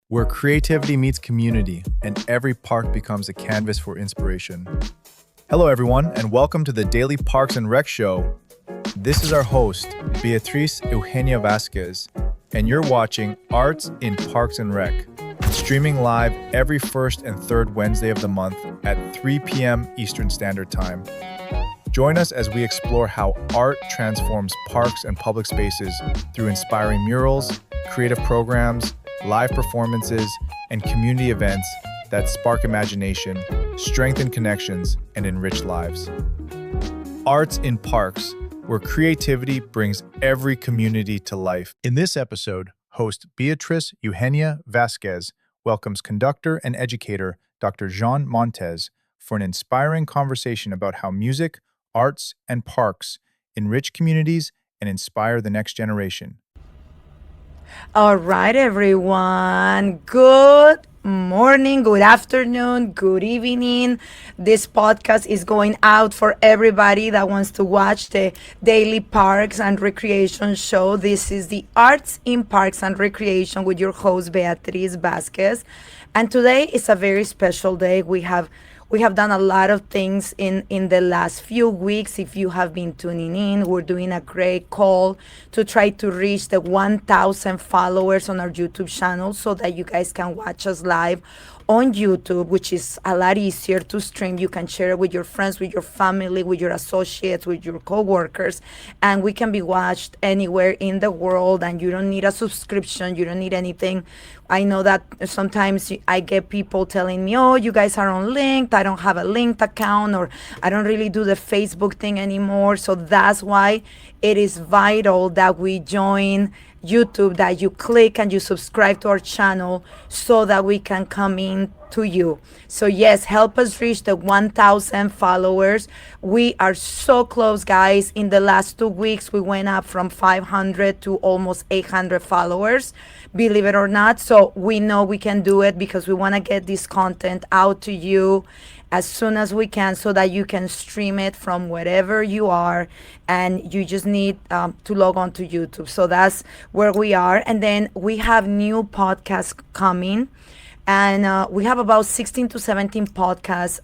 where creativity meets community and every park becomes a canvas for inspiration. Hello, everyone, and welcome to the Daily Parks and Rec Show. This is our host, Beatriz Eugenia Vazquez, and you're watching Arts in Parks and Rec, streaming live every first and third Wednesday of the month at 3 p.m. Eastern Standard Time. Join us as we explore how art transforms parks and public spaces through inspiring murals, creative programs, live performances, and community events that spark imagination, strengthen connections, and enrich lives. Arts in Parks, where creativity brings every community to life. In this episode, host Beatriz Eugenia Vazquez welcomes conductor and educator Dr. Jean Montes for an inspiring conversation about how music, arts, and parks enrich communities and inspire the next generation. All right, everyone. Good morning, good afternoon, good evening. This podcast is going out for everybody that wants to watch the Daily Parks and Recreation show. This is the Arts in Parks and Recreation with your host, Beatriz Vasquez. And today is a very special day. We have done a lot of things in the last few weeks. If you have been tuning in, we're doing a great call to try to reach the 1,000 followers on our YouTube channel so that you guys can watch us live on YouTube, which is a lot easier to stream. You can share it with your friends, with your family, with your associates, with your coworkers, and we can be watched anywhere in the world, and you don't need a subscription. You don't need anything. I know that sometimes I get people telling me, oh, you guys are on linked. I don't have a linked account, or I don't really do the Facebook thing anymore. So that's why it is vital that we join YouTube, that you click and you subscribe to our channel so that we can come in to you. So yes, help us reach the 1,000 followers. We are so close, guys. In the last 2 weeks, we went up from 500 to almost 800 followers, believe it or not. So we know we can do it because we want to get this content out to you as soon as we can so that you can stream it from wherever you are, and you just need to log on to YouTube. So that's where we are. And then we have new podcasts coming, and we have about 16 to 17 podcasts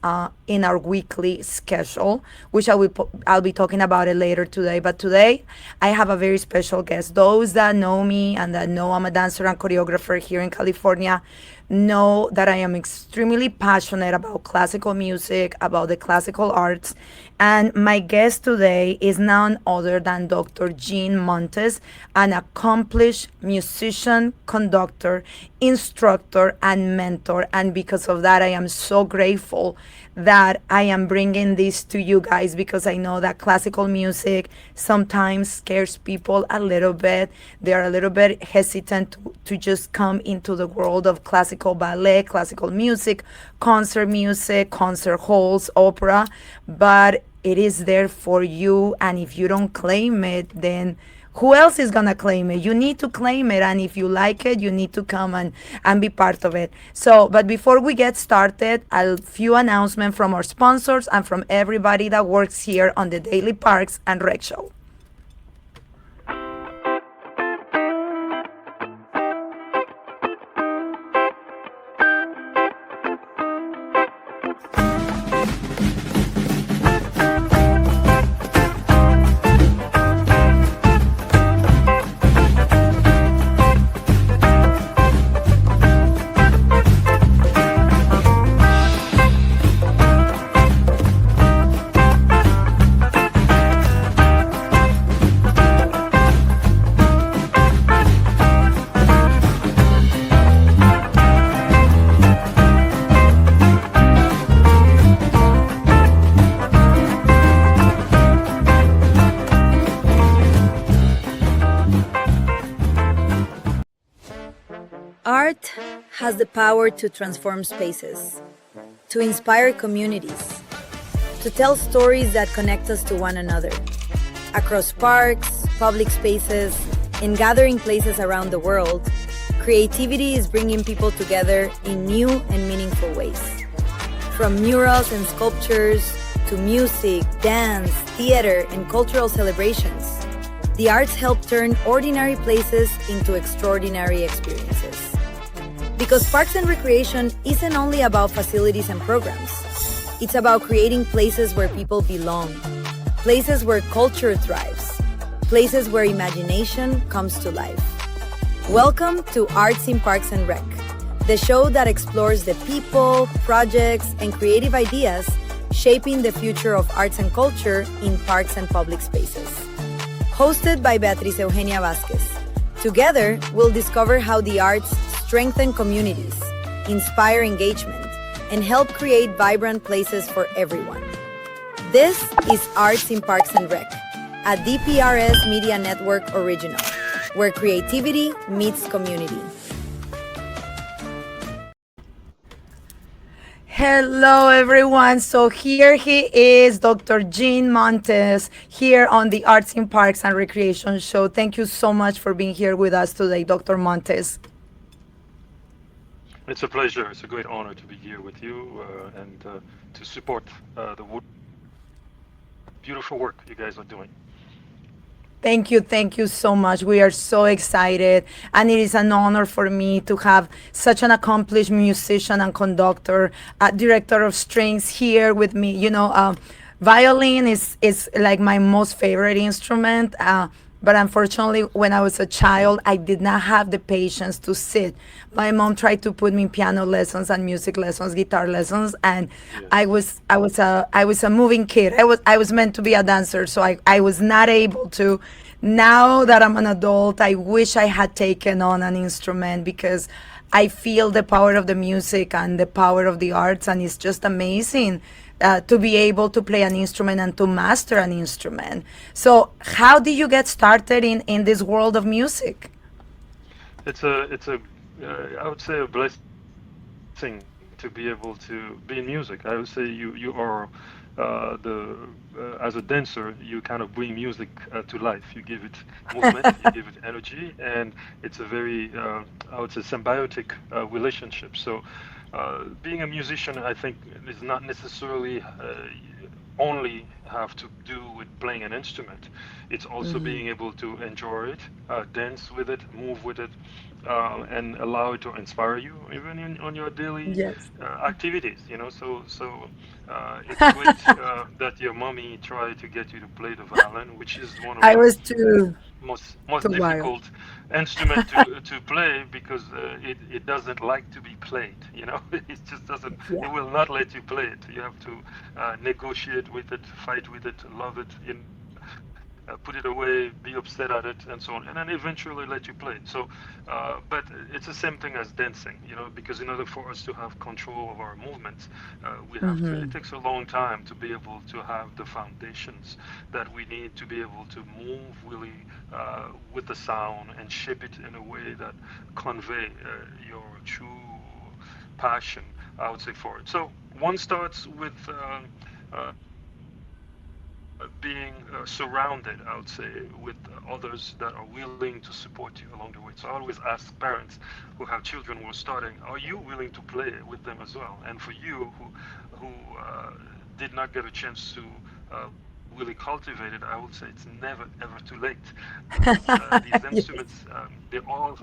in our weekly schedule, which I'll be talking about it later today. But today I have a very special guest. Those that know me and that know I'm a dancer and choreographer here in California know that I am extremely passionate about classical music, about the classical arts. And my guest today is none other than Dr. Jean Montes, an accomplished musician, conductor, instructor, and mentor. And because of that, I am so grateful that I am bringing this to you guys, because I know that classical music sometimes scares people a little bit. They're a little bit hesitant to just come into the world of classical ballet, classical music, concert halls, opera, but it is there for you. And if you don't claim it, then who else is gonna claim it? You need to claim it, and if you like it, you need to come and be part of it. So, but before we get started, a few announcements from our sponsors and from everybody that works here on the Daily Parks and Rec Show. Art has the power to transform spaces, to inspire communities, to tell stories that connect us to one another. Across parks, public spaces, and gathering places around the world, creativity is bringing people together in new and meaningful ways. From murals and sculptures to music, dance, theater, and cultural celebrations, the arts help turn ordinary places into extraordinary experiences. Because Parks and Recreation isn't only about facilities and programs. It's about creating places where people belong, places where culture thrives, places where imagination comes to life. Welcome to Arts in Parks and Rec, the show that explores the people, projects, and creative ideas shaping the future of arts and culture in parks and public spaces. Hosted by Beatriz Eugenia Vazquez. Together, we'll discover how the arts strengthen communities, inspire engagement, and help create vibrant places for everyone. This is Arts in Parks and Rec, a DPRS Media Network original, where creativity meets community. Hello, everyone. So here he is, Dr. Jean Montes, here on the Arts in Parks and Recreation show. Thank you so much for being here with us today, Dr. Montes. It's a pleasure. It's a great honor to be here with you and to support the beautiful work you guys are doing. Thank you so much. We are so excited, and it is an honor for me to have such an accomplished musician and conductor, director of strings here with me. Violin is like my most favorite instrument. But unfortunately, when I was a child, I did not have the patience to sit. My mom tried to put me in piano lessons and music lessons, guitar lessons, and Yes. I was a moving kid. I was meant to be a dancer, so I was not able to. Now that I'm an adult, I wish I had taken on an instrument because I feel the power of the music and the power of the arts, and it's just amazing to be able to play an instrument and to master an instrument. So, how did you get started in this world of music? It's a I would say a blessing to be able to be in music. I would say you are the as a dancer, you kind of bring music to life. You give it movement, you give it energy, and it's a very I would say symbiotic relationship. So being a musician, I think, is not necessarily only have to do with playing an instrument. It's also being able to enjoy it, dance with it, move with it, and allow it to inspire you even on your daily Yes. activities. It's great that your mommy tried to get you to play the violin, which is one of I the was too most wild. difficult instrument to play because it doesn't like to be played. It just doesn't. Yeah. It will not let you play it. You have to negotiate with it, fight with it, love it, put it away, be upset at it, and so on, and then eventually let you play it. So, but it's the same thing as dancing, because in order for us to have control of our movements, we have to. It takes a long time to be able to have the foundations that we need to be able to move really with the sound and shape it in a way that convey your true passion, I would say, for it. So one starts with being surrounded, I would say, with others that are willing to support you along the way. So I always ask parents who have children who are starting, are you willing to play with them as well? And for you who did not get a chance to really cultivate it, I would say it's never ever too late because these instruments, they all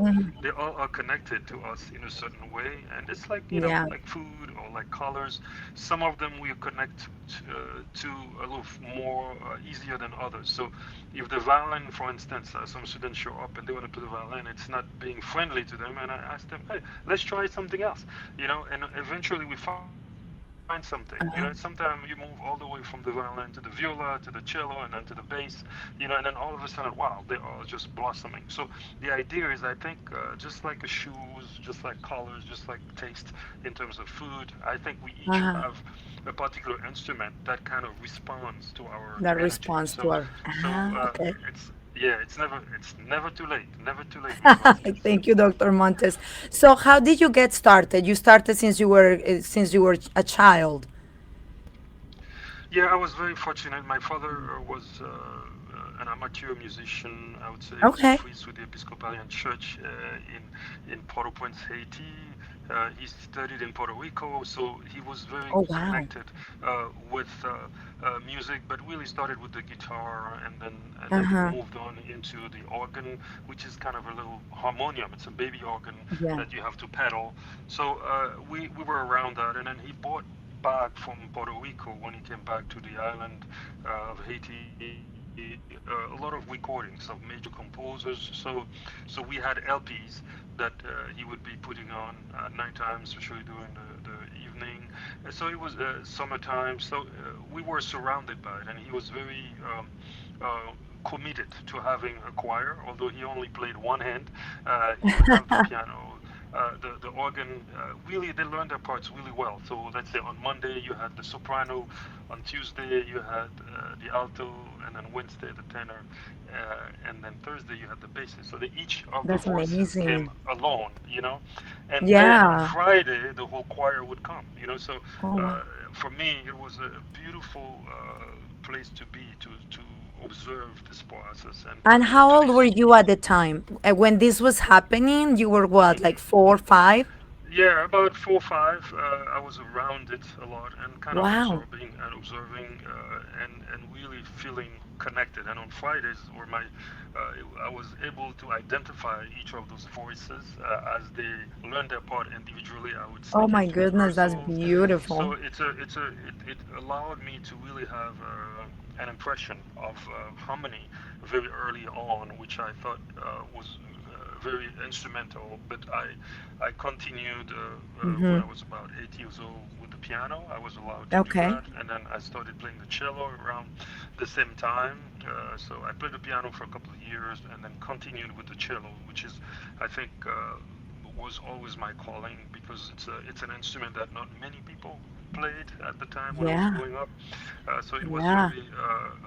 are connected to us in a certain way, and it's like Yeah. like food or like colors. Some of them we connect to a little more easier than others. So if the violin, for instance, some students show up and they want to play the violin, it's not being friendly to them, and I ask them, hey, let's try something else, and eventually we find something. Sometimes you move all the way from the violin to the viola to the cello and then to the bass, and then all of a sudden, wow, they are just blossoming. So the idea is, I think, just like a shoes, just like colors, just like taste in terms of food, I think we each Uh-huh. have a particular instrument that kind of responds to our That energy. responds to So, our. so Okay. it's never too late, never too late, Miss Vasquez. Thank you, Dr. Montes. So, how did you get started? You started since you were a child. Yeah, I was very fortunate. My father was an amateur musician. I would say he was a Okay. priest with the Episcopalian Church in Port-au-Prince, Haiti. He studied in Puerto Rico, so he was very Oh wow. connected with music, but really started with the guitar and then Uh-huh. moved on into the organ, which is kind of a little harmonium. It's a baby organ Yeah. that you have to pedal. So we were around that, and then he bought back from Puerto Rico when he came back to the island of Haiti. A lot of recordings of major composers. So we had LPs that he would be putting on at night times, especially during the evening. So it was summertime. So we were surrounded by it, and he was very committed to having a choir. Although he only played one hand, he would have the piano, the organ. Really, they learned their parts really well. So let's say on Monday you had the soprano, on Tuesday you had the alto, and then Wednesday the tenor, and then Thursday you had the bassist. So each of the That's voices came amazing. alone. And then Yeah. Friday the whole choir would come. So Oh wow. for me it was a beautiful place to be to observe this process And and how to old were this. you at the time? When this was happening, you were what, like Mhm. 4 or 5? Yeah, about 4 or 5. I was around it a lot and kind of Wow. absorbing and observing and really feeling connected. And on Fridays, where I was able to identify each of those voices as they learned their part individually. I would Oh sneak my into goodness, that's rehearsals. So beautiful. it allowed me to really have an impression of harmony very early on, which I thought was very instrumental. But I continued when Mm-hmm. I was about 8 years old with the piano. I was allowed to do Okay. that, and then I started playing the cello around the same time. So I played the piano for a couple of years, and then continued with the cello, which is, I think, was always my calling because it's an instrument that not many people played at the time when I was Yeah. growing up. So it was Yeah. very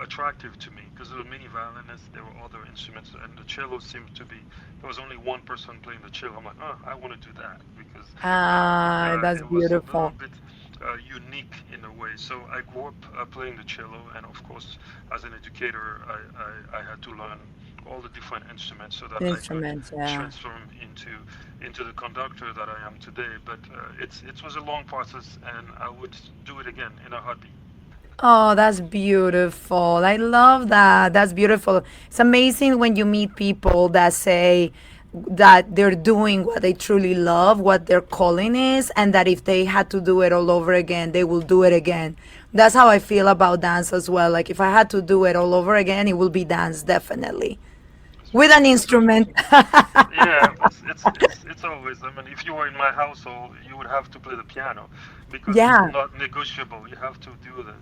attractive to me because there were many violinists, there were other instruments, and the cello seemed to be. There was only one person playing the cello. I'm like, oh, I want to do that because Ah, that's it was a little beautiful. bit unique in a way. So I grew up playing the cello, and of course, as an educator, I had to learn all the different instruments so that I could Instruments, yeah. transform into the conductor that I am today. But it was a long process, and I would do it again in a heartbeat. Oh, that's beautiful. I love that. That's beautiful. It's amazing when you meet people that say that they're doing what they truly love, what their calling is, and that if they had to do it all over again, they will do it again. That's how I feel about dance as well. Like if I had to do it all over again, it will be dance, definitely. That's With beautiful. an That's beautiful. instrument. Yeah, it's always. I mean, if you were in my household, you would have to play the piano because it's Yeah, not negotiable. You have to do that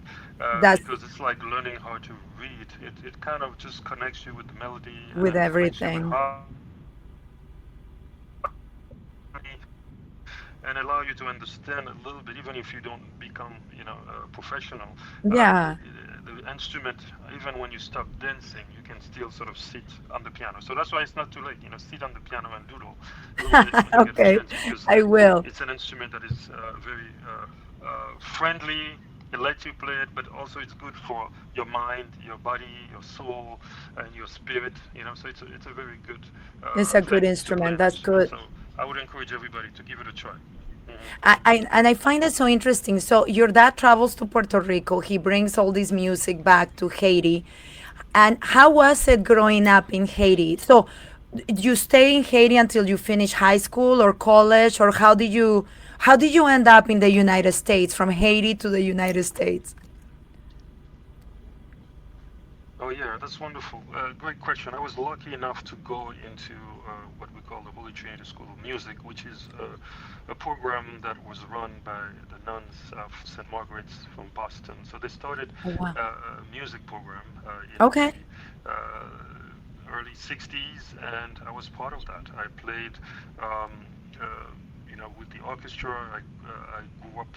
that's because it's like learning how to read. It kind of just connects you with the melody and with then connects you with everything. harmony and allow you to understand a little bit, even if you don't become, professional. The instrument, Yeah. even when you stop dancing, you can still sort of sit on the piano. So that's why it's not too late. Sit on the piano and doodle a little bit when you get a chance because Okay, it's an I instrument will. that is very friendly. It lets you play it, but also it's good for your mind, your body, your soul, and your spirit. So it's a very good It's a thing good to play instrument. an That's instrument. good. So I would encourage everybody to give it a try. And I find it so interesting. So your dad travels to Puerto Rico. He brings all this music back to Haiti. And how was it growing up in Haiti? So you stay in Haiti until you finish high school or college, or how did you end up in the United States from Haiti to the United States? Oh yeah, that's wonderful. Great question. I was lucky enough to go into what we call the Holy Trinity School of Music, which is a program that was run by the nuns of St. Margaret's from Boston. So they started Oh, wow. a music program in Okay. the early 60s, and I was part of that. I played. Uh, with the orchestra, I grew up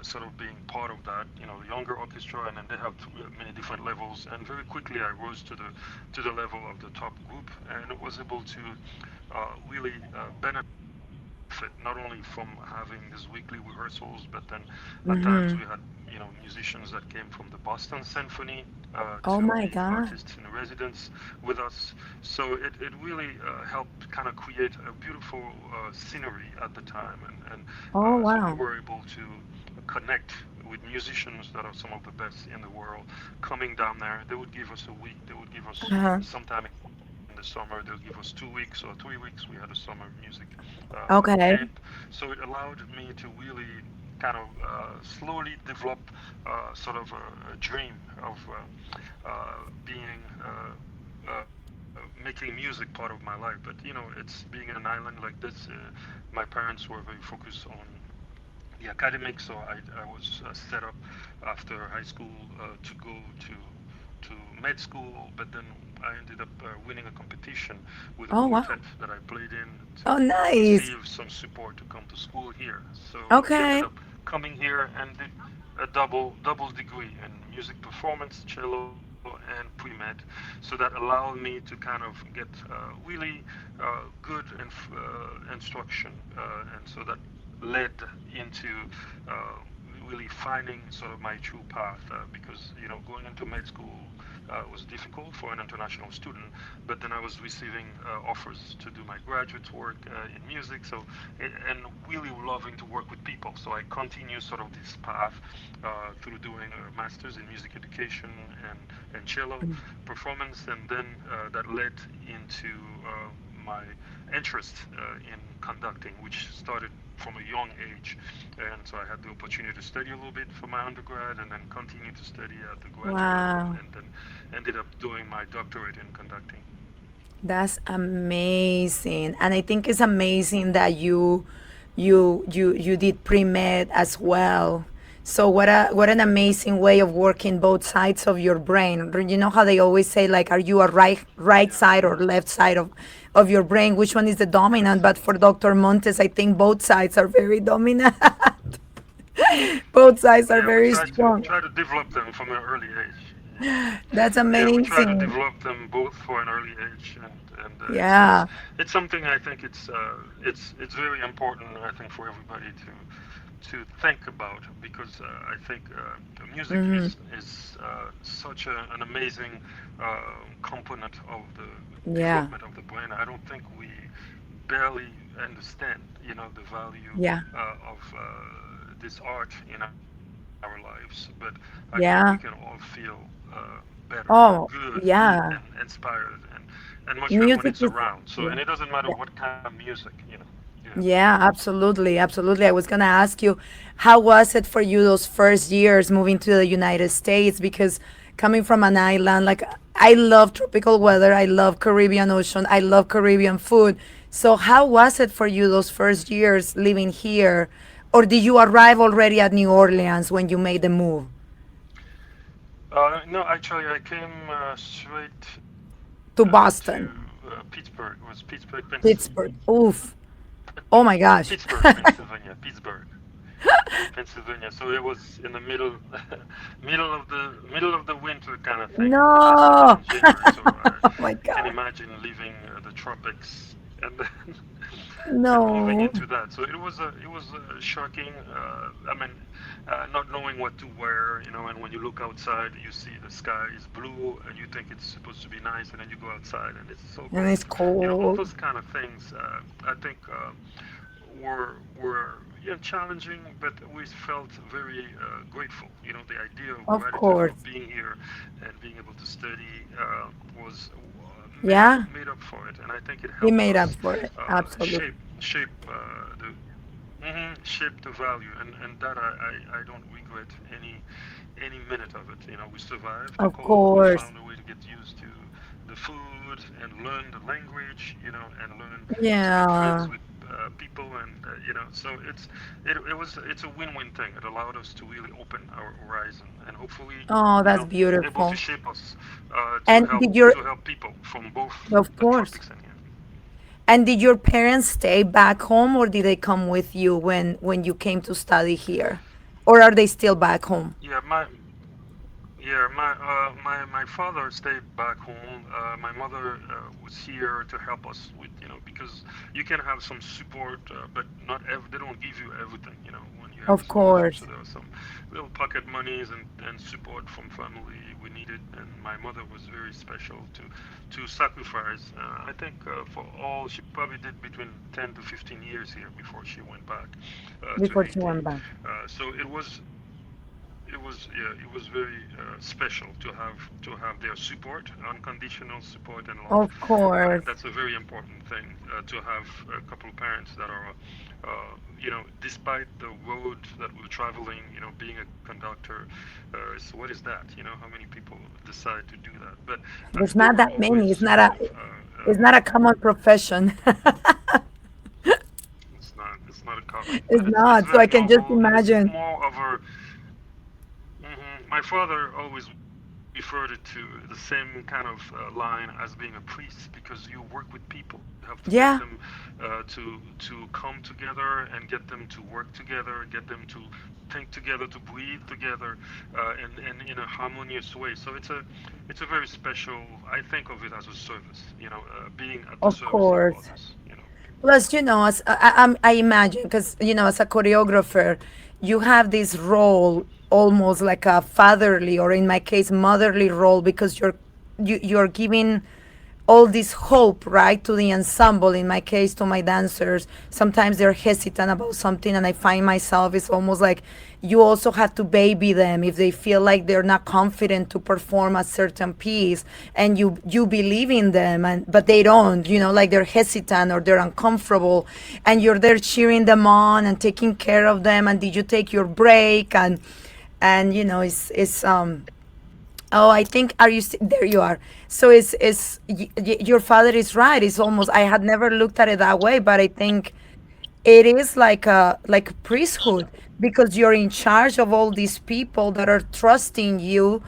sort of being part of that, younger orchestra, and then they have many different levels. And very quickly, I rose to the level of the top group, and was able to really benefit benefit not only from having these weekly rehearsals, but then at times Mm-hmm. we had musicians that came from the Boston Symphony Oh to my be God. artists in residence with us. So it really helped kind of create a beautiful scenery at the time, and Oh so we wow. were able to connect with musicians that are some of the best in the world coming down there. They would give us a week. They would give us Uh-huh. sometime in the summer. They'll give us 2 weeks or 3 weeks. We had a summer music camp, Okay. so it allowed me to really kind of slowly develop sort of a dream of being making music part of my life. But it's being in an island like this. My parents were very focused on the academic, so I was set up after high school to go to med school, but then I ended up winning a competition with a Oh wow. quartet that I played in to Oh nice. receive some support to come to school here. So we ended Okay. up coming here and did a double degree in music performance, cello, and pre-med. So that allowed me to kind of get really good instruction, and so that led into uh, really finding sort of my true path, because going into med school was difficult for an international student, but then I was receiving offers to do my graduate work in music, so and really loving to work with people. So I continue sort of this path through doing a master's in music education and cello performance, and then that led into my interest in conducting, which started from a young age. And so I had the opportunity to study a little bit for my undergrad and then continue to study at the graduate level, Wow. and then ended up doing my doctorate in conducting. That's amazing. And I think it's amazing that you did pre-med as well. So what an amazing way of working both sides of your brain. You know how they always say like are you a right Yeah, side or left side of your brain? Which one is the dominant? yes. But for Dr. Montes, I think both sides are very dominant. Both sides are Yeah, we very try strong. to develop them from an early age. That's Yeah, we try to amazing. develop them both for an early age, and Yeah. it's something I think it's very important, I think, for everybody to think about, because I think music Hmm. is such an amazing component of the Yeah. development of the brain. I don't think we barely understand, the value Yeah. of this art in our lives. But I think we can all Yeah. feel better, good, Oh, and yeah. inspired, and much better when it's Music is, around. So, and it yeah. doesn't matter Yeah. what kind of music. Yeah. Yeah, absolutely. Absolutely. I was going to ask you, how was it for you those first years moving to the United States? Because coming from an island, like I love tropical weather, I love Caribbean ocean, I love Caribbean food. So, how was it for you those first years living here? Or did you arrive already at New Orleans when you made the move No, actually, I came straight to to Boston, Pittsburgh. It was Pittsburgh, Pittsburgh? Oof. Oh my gosh. Pittsburgh, Pennsylvania. Pennsylvania. So it was in the middle, middle of the winter kind of thing. This was No. in January, so Oh my you can God. imagine leaving the tropics and then and moving No. into that. So it was shocking. I mean, not knowing what to wear, and when you look outside, you see the sky is blue, and you think it's supposed to be nice, and then you go outside and it's so And it's cold. All cold. those kind of things. I think. Were challenging, but we felt very grateful. The idea of Of gratitude course. for being here and being able to study was Yeah. made up for it, and I think it He helped made up us for it. shape Absolutely. shape shape the value, and that I don't regret any minute of it. We survived the Of cold. We course. found a way to get used to the food and learn the language, and learn to make friends Yeah. with people, and so it's a win-win thing. It allowed us to really open our horizon, and hopefully, Oh, that's able to beautiful. shape us to And help did your, to help people from both of the course. tropics and here. And did your parents stay back home or did they come with you when you came to study here? Or are they still back home? Yeah, Yeah, my father stayed back home. My mother was here to help us with, because you can have some support, but not they don't give you everything, when you have a Of scholarship. So course. there are some little pocket monies and support from family we needed, and my mother was very special to sacrifice. I think for all she probably did between 10 to 15 years here before she went back to Before she Haiti. went back. So it was very special to have their support, unconditional support and love. Of course. And that's a very important thing to have a couple of parents that are, despite the road that we're traveling, being a conductor, so what is that? How many people decide to do that? But There's they not were that always many. supportive. It's not a common profession. It's not a common, but It's it's not. So I very can just noble, and it's imagine. more of a. My father always referred it to the same kind of line as being a priest, because you work with people. You have to get Yeah, them to come together and get them to work together, get them to think together, to breathe together, and in a harmonious way. So it's a very special. I think of it as a service. Being at the of service of course. others. Plus, as I imagine, because as a choreographer, you have this role almost like a fatherly, or in my case, motherly role, because you're giving all this hope, right, to the ensemble. In my case, to my dancers, sometimes they're hesitant about something, and I find myself, it's almost like you also have to baby them if they feel like they're not confident to perform a certain piece, and you believe in them, and but they don't, like they're hesitant or they're uncomfortable, and you're there cheering them on and taking care of them. And did you take your break? And it's. Oh, I think, are you there? You are. So your father is right. It's almost, I had never looked at it that way, but I think it is like a priesthood, because you're in charge of all these people that are trusting you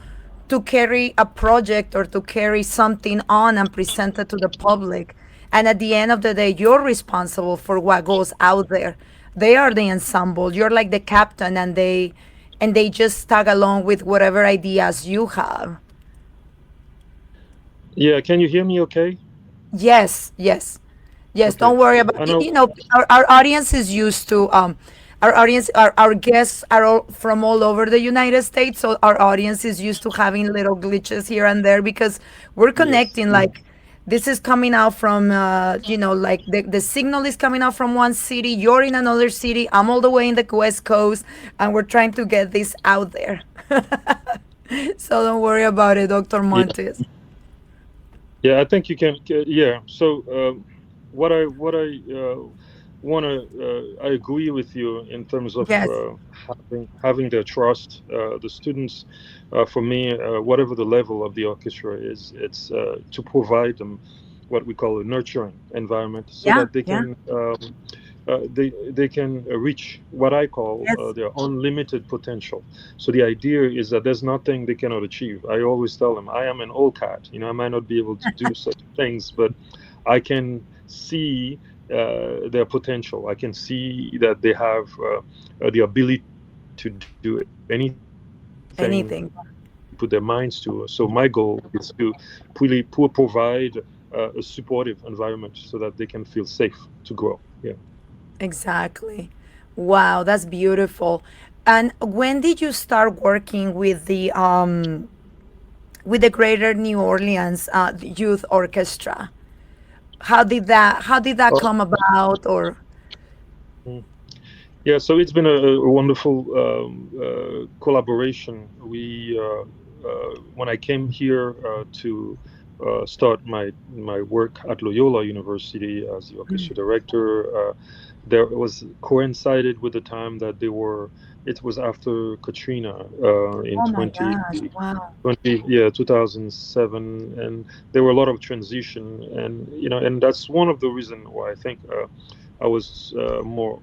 to carry a project or to carry something on and present it to the public. And at the end of the day, you're responsible for what goes out there. They are the ensemble. You're like the captain, and they just tag along with whatever ideas you have. Yeah, can you hear me okay? Yes, yes, yes. Okay. Don't worry about I it. know. Our audience is used to our audience, our guests are all from all over the United States, so our audience is used to having little glitches here and there, because we're Yes. connecting. Like, this is coming out from like the signal is coming out from one city. You're in another city. I'm all the way in the West Coast, and we're trying to get this out there. So don't worry about it, Dr. Yeah. Montes. Yeah, I think you can. Yeah. So, what I want to, I agree with you in terms of Yes. having their trust. The students, for me, whatever the level of the orchestra is, it's to provide them what we call a nurturing environment, so Yeah. that they Yeah. can they can reach what I call Yes. their unlimited potential. So the idea is that there's nothing they cannot achieve. I always tell them, I am an old cat. I might not be able to do such things, but I can see their potential. I can see that they have the ability to do anything they put their Anything. minds to. So my goal is to really provide a supportive environment so that they can feel safe to grow. Yeah. Exactly. Wow, that's beautiful. And when did you start working with the Greater New Orleans Youth Orchestra? How did that come about? Or Mm. Yeah, so it's been a wonderful collaboration. When I came here to start my work at Loyola University as the orchestra director, there was coincided with the time that they were. It was after Katrina in oh my gosh, wow. 2007, and there were a lot of transition, and and that's one of the reasons why I think I was more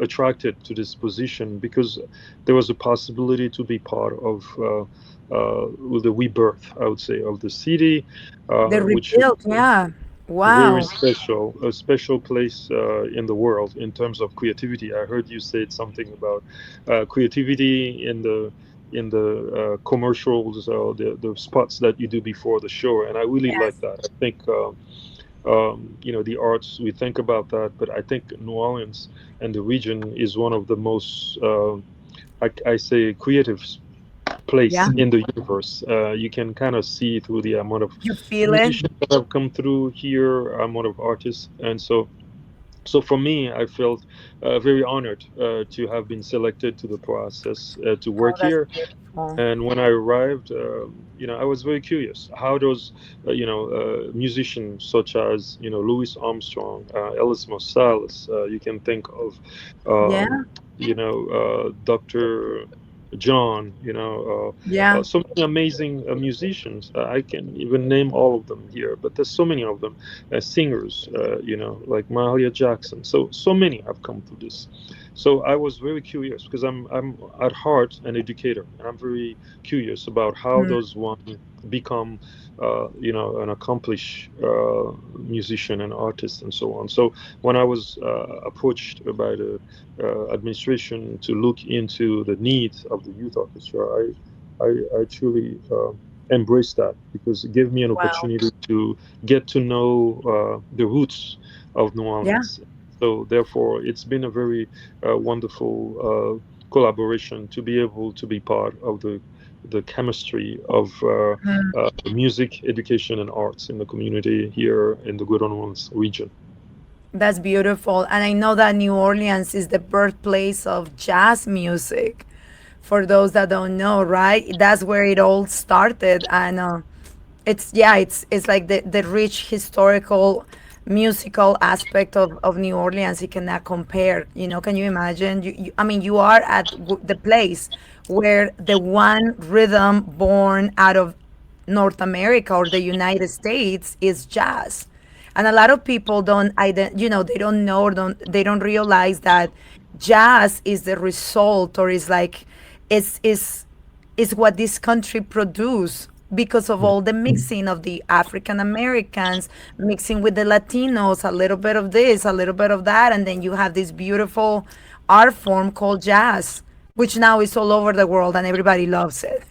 attracted to this position, because there was a possibility to be part of the rebirth, I would say, of the city, The which rebuild, yeah. very Wow. special, a special place in the world in terms of creativity. I heard you said something about creativity in in the commercials or the spots that you do before the show, and I really like Yes. that. I think the arts, we think about that, but I think New Orleans and the region is one of the most I say creative Yeah. place in the universe. You can kind of see through the amount of You feel it? musicians that have come through here, amount of artists, and so for me, I felt very honored to have been selected to the process to Oh, work that's here. beautiful. And when I arrived, I was very curious how those, musicians such as, Louis Armstrong, Ellis Marsalis, you can think of, Yeah. Dr. John, Yeah. so many amazing musicians. I can even name all of them here, but there's so many of them, singers, like Mahalia Jackson. So many have come through this. So I was very curious because I'm at heart an educator, and I'm very curious about how Mm. does one become, an accomplished musician and artist and so on. So when I was approached by the administration to look into the needs of the youth orchestra, I truly embraced that because it gave me an Wow. opportunity to get to know the roots of New Yeah. Orleans. So therefore, it's been a very wonderful collaboration to be able to be part of the chemistry of music, education, and arts in the community here in the Good Orleans region. That's beautiful. And I know that New Orleans is the birthplace of jazz music. For those that don't know, right? That's where it all started. And it's, yeah, it's like the rich historical musical aspect of New Orleans. You cannot compare. Can you imagine? I mean, you are at the place where the one rhythm born out of North America or the United States is jazz. And a lot of people they don't know, they don't realize that jazz is the result, or is like, is what this country produce because of all the mixing of the African Americans mixing with the Latinos, a little bit of this, a little bit of that, and then you have this beautiful art form called jazz, which now is all over the world and everybody loves it.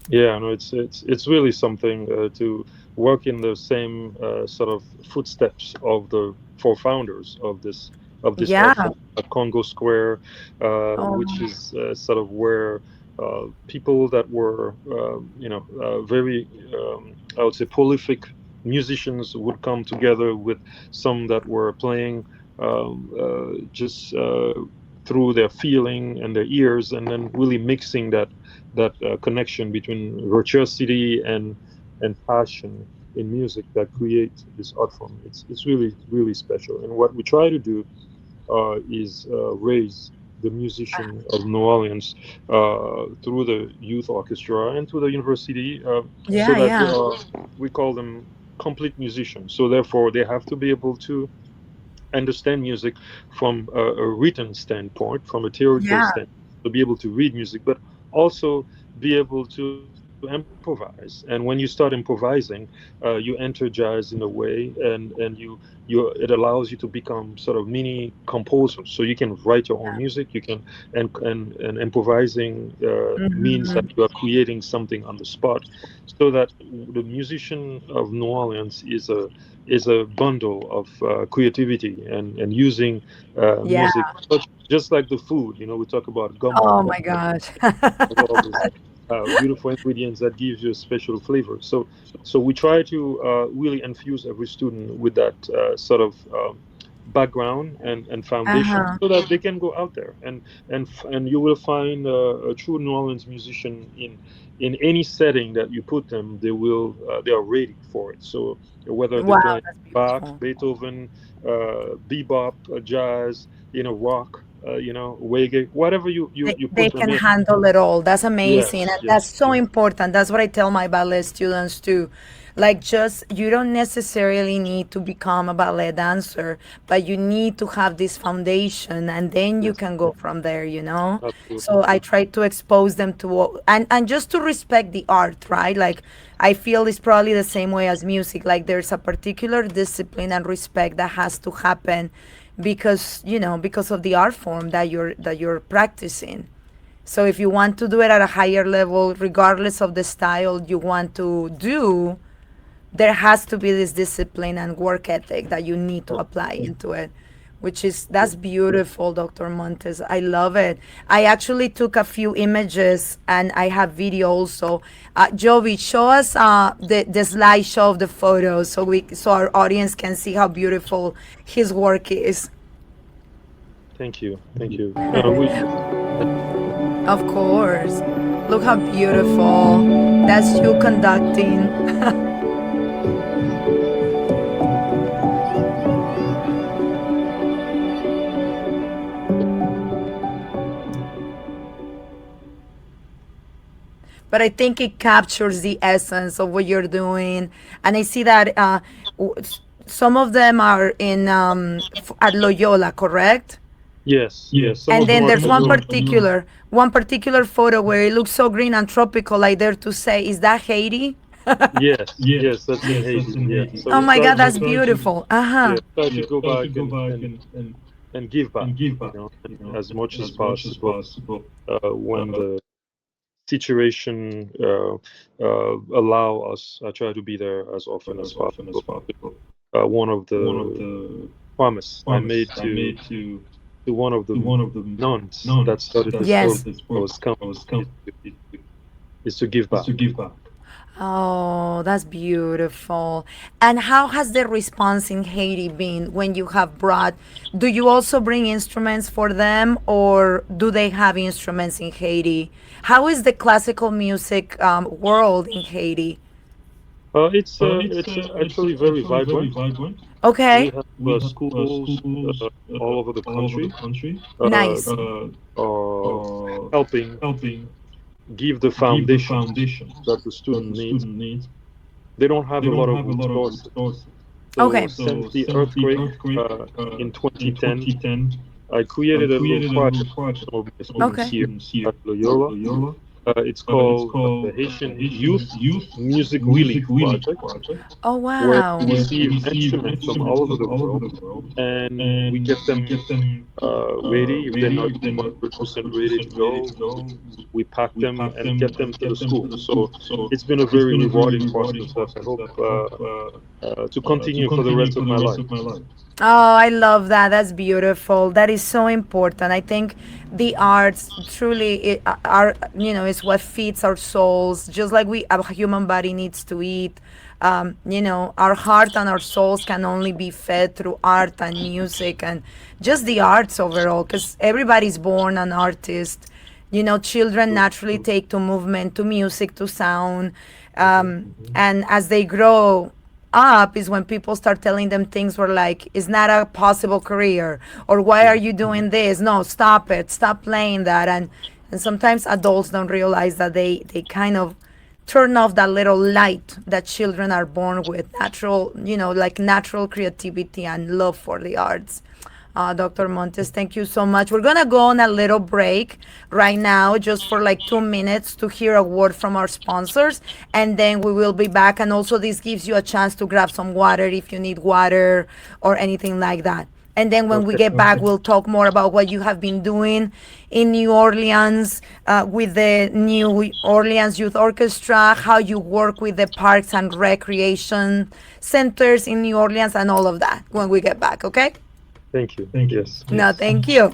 Yeah, no, it's really something to work in the same sort of footsteps of the four founders of this art Yeah. form at Congo Square, which Oh, is sort of where people that were very I would say prolific musicians would come together with some that were playing just through their feeling and their ears, and then really mixing that connection between virtuosity and passion in music that create this art form. It's really really special. And what we try to do is raise the musician of New Orleans through the youth orchestra and through the university, so yeah, that they yeah, are, we call them complete musicians. So therefore, they have to be able to understand music from a written standpoint, from a theoretical yeah, standpoint, to be able to read music, but also be able to improvise. And when you start improvising, you enter jazz in a way, and it allows you to become sort of mini composers. So you can write your own music. You can and improvising means that you are creating something on the spot, so that the musician of New Orleans is a bundle of creativity and using yeah. music, just like the food. We talk about gumbo, Oh my gosh. all these beautiful ingredients that gives you a special flavor. So we try to really infuse every student with that sort of background and foundation, Uh-huh. so that they can go out there and you will find a true New Orleans musician in any setting that you put them. They are ready for it. So whether they're Wow, playing that's Bach, beautiful. Beethoven, bebop, jazz, rock, reggae, whatever you They put them can in. handle it all. That's amazing. And Yes, that's yes, so yes. important. That's what I tell my ballet students too. Like, just, you don't necessarily need to become a ballet dancer, but you need to have this foundation and then you Yes, can go from there. absolutely. So I try to expose them to and just to respect the art, right? Like, I feel it's probably the same way as music. Like, there's a particular discipline and respect that has to happen because of the art form that you're practicing. So if you want to do it at a higher level, regardless of the style you want to do, there has to be this discipline and work ethic that you need to apply into it, which is that's beautiful, Dr. Montes. I love it. I actually took a few images and I have video also. Jovi, show us the slideshow of the photos so our audience can see how beautiful his work is. Thank you. Of course. Look how beautiful. That's you conducting. But I think it captures the essence of what you're doing. And I see that some of them are in at Loyola, correct? Yes. And then there's one particular photo where it looks so green and tropical. I dare to say, is that Haiti? Yes, that's in Haiti. Yeah. So Oh we my try God, to- that's beautiful. Yeah, try to go back and give back, as much as possible. When the situation allow us, I try to be there as often as possible. One of the promise I made to one of the nuns that started this Yes. program is to give back. Oh, that's beautiful. And how has the response in Haiti been when you have brought? Do you also bring instruments for them, or do they have instruments in Haiti? How is the classical music world in Haiti? It's actually very vibrant. Okay, We have schools all over the country nice. helping give the foundation that the student needs. They don't have a lot of resources. So Okay. since the earthquake in 2010, I created a little project of my students Okay. here at Loyola. It's called the Haitian Youth Music Relief Project, Oh, where wow. we receive instruments from all over the world, and we get them ready. If they're not 100% ready to go, we pack them and get them to the school. So it's been a very rewarding process that I hope to continue for the rest of my life. Oh, I love that. That's beautiful. That is so important. I think the arts truly are, is what feeds our souls. Just like a human body needs to eat. Our heart and our souls can only be fed through art and music and just the arts overall. Because everybody's born an artist. Children naturally take to movement, to music, to sound. And as they grow up is when people start telling them things were like, it's not a possible career, or why are you doing this? No, stop it. Stop playing that. And sometimes adults don't realize that they kind of turn off that little light that children are born with, natural, like natural creativity and love for the arts. Dr. Montes, thank you so much. We're going to go on a little break right now, just for like 2 minutes to hear a word from our sponsors, and then we will be back. And also, this gives you a chance to grab some water if you need water or anything like that. And then when we get back, we'll talk more about what you have been doing in New Orleans with the New Orleans Youth Orchestra, how you work with the parks and recreation centers in New Orleans, and all of that when we get back, okay? Thank you. Yes. No, thank you.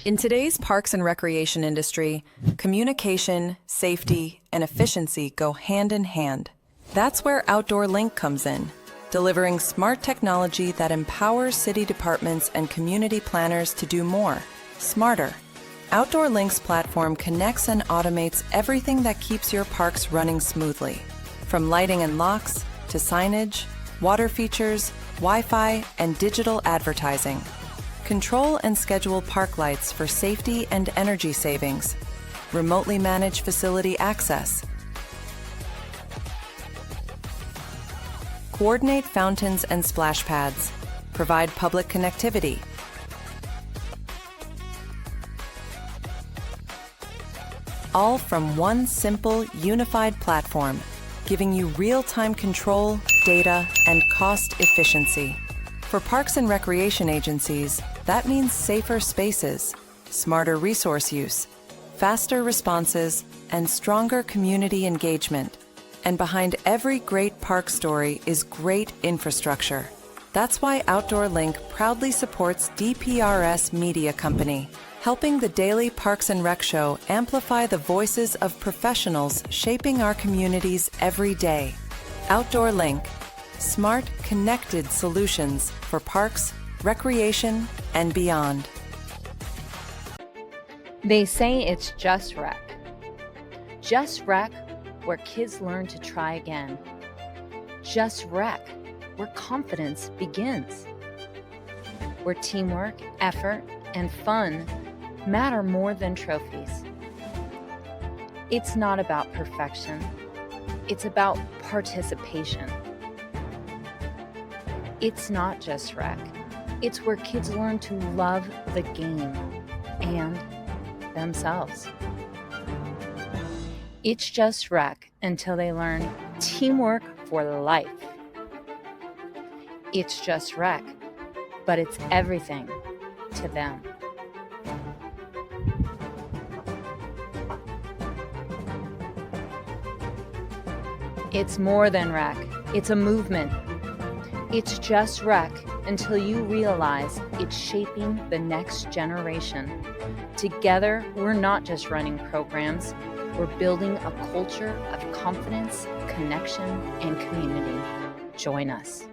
In today's parks and recreation industry, communication, safety, and efficiency go hand in hand. That's where Outdoor Link comes in, delivering smart technology that empowers city departments and community planners to do more, smarter. Outdoor Link's platform connects and automates everything that keeps your parks running smoothly, from lighting and locks to signage, water features, Wi-Fi, and digital advertising. Control and schedule park lights for safety and energy savings. Remotely manage facility access. Coordinate fountains and splash pads. Provide public connectivity. All from one simple, unified platform, giving you real-time control, data, and cost efficiency. For parks and recreation agencies, that means safer spaces, smarter resource use, faster responses, and stronger community engagement. And behind every great park story is great infrastructure. That's why Outdoor Link proudly supports DPRS Media Company, helping the Daily Parks and Rec Show amplify the voices of professionals shaping our communities every day. Outdoor Link, smart, connected solutions for parks, recreation, and beyond. They say it's just rec. Just rec, where kids learn to try again. Just rec, where confidence begins. Where teamwork, effort, and fun matter more than trophies. It's not about perfection. It's about participation. It's not just rec. It's where kids learn to love the game and themselves. It's just rec until they learn teamwork for life. It's just rec, but it's everything to them. It's more than rec. It's a movement. It's just rec until you realize it's shaping the next generation. Together, we're not just running programs, we're building a culture of confidence, connection, and community. Join us.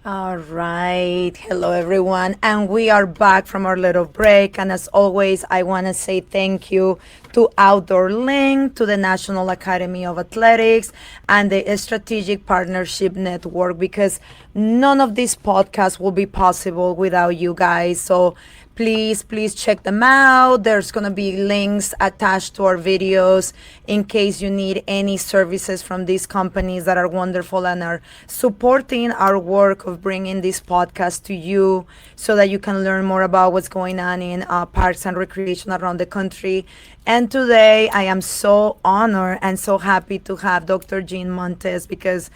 All right. Hello, everyone. And we are back from our little break. And as always, I want to say thank you to Outdoor Link, to the National Academy of Athletics, and the Strategic Partnership Network, because none of these podcasts will be possible without you guys. So please check them out. There's going to be links attached to our videos in case you need any services from these companies that are wonderful and are supporting our work of bringing this podcast to you so that you can learn more about what's going on in parks and recreation around the country. And today I am so honored and so happy to have Dr. Jean Montes, because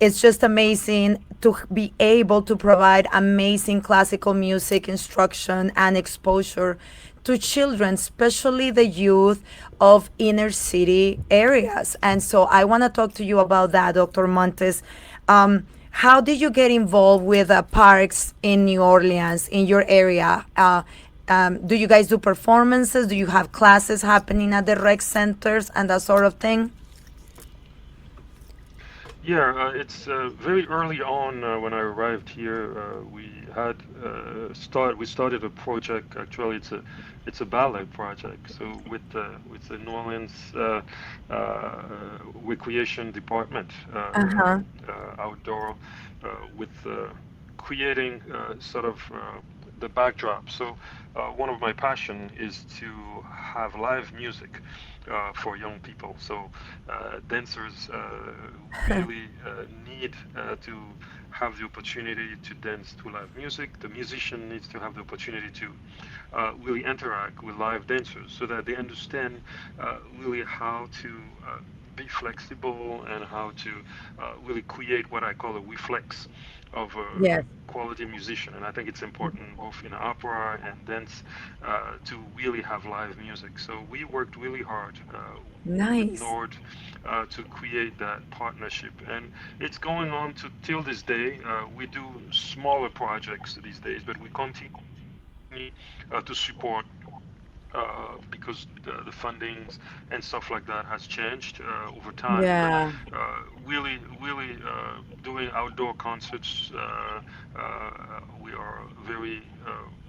it's just amazing to be able to provide amazing classical music instruction and exposure to children, especially the youth of inner city areas. And so I want to talk to you about that, Dr. Montes. How did you get involved with parks in New Orleans, in your area? Do you guys do performances? Do you have classes happening at the rec centers and that sort of thing? Yeah, it's very early on when I arrived here. We had we started a project. Actually, it's a ballet project. So with the New Orleans recreation department, outdoor, with creating sort of the backdrop. So one of my passion is to have live music for young people. So dancers really need to have the opportunity to dance to live music. The musician needs to have the opportunity to really interact with live dancers so that they understand really how to be flexible and how to really create what I call a reflex of a Yes. quality musician. And I think it's important both in opera and dance to really have live music. So we worked really hard with Nice. Nord to create that partnership. And it's going on to till this day. We do smaller projects these days, but we continue to support because the fundings and stuff like that has changed over time. Yeah. But really doing outdoor concerts, we are very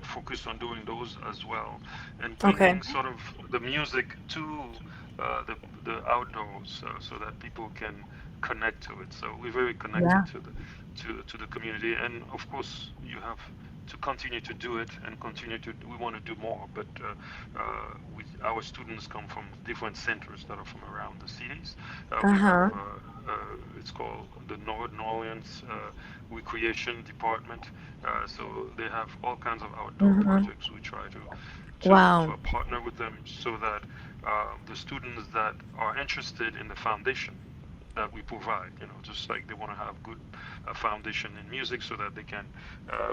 focused on doing those as well, and Okay. bringing sort of the music to the outdoors so that people can connect to it. So we're very connected Yeah. to the community, and of course you have to continue to do it and continue to. We want to do more, but our students come from different centers that are from around the cities. We have it's called the New Orleans Recreation Department. So they have all kinds of outdoor projects. We try Wow. to partner with them so that the students that are interested in the foundation that we provide. Just like they want to have good foundation in music so that they can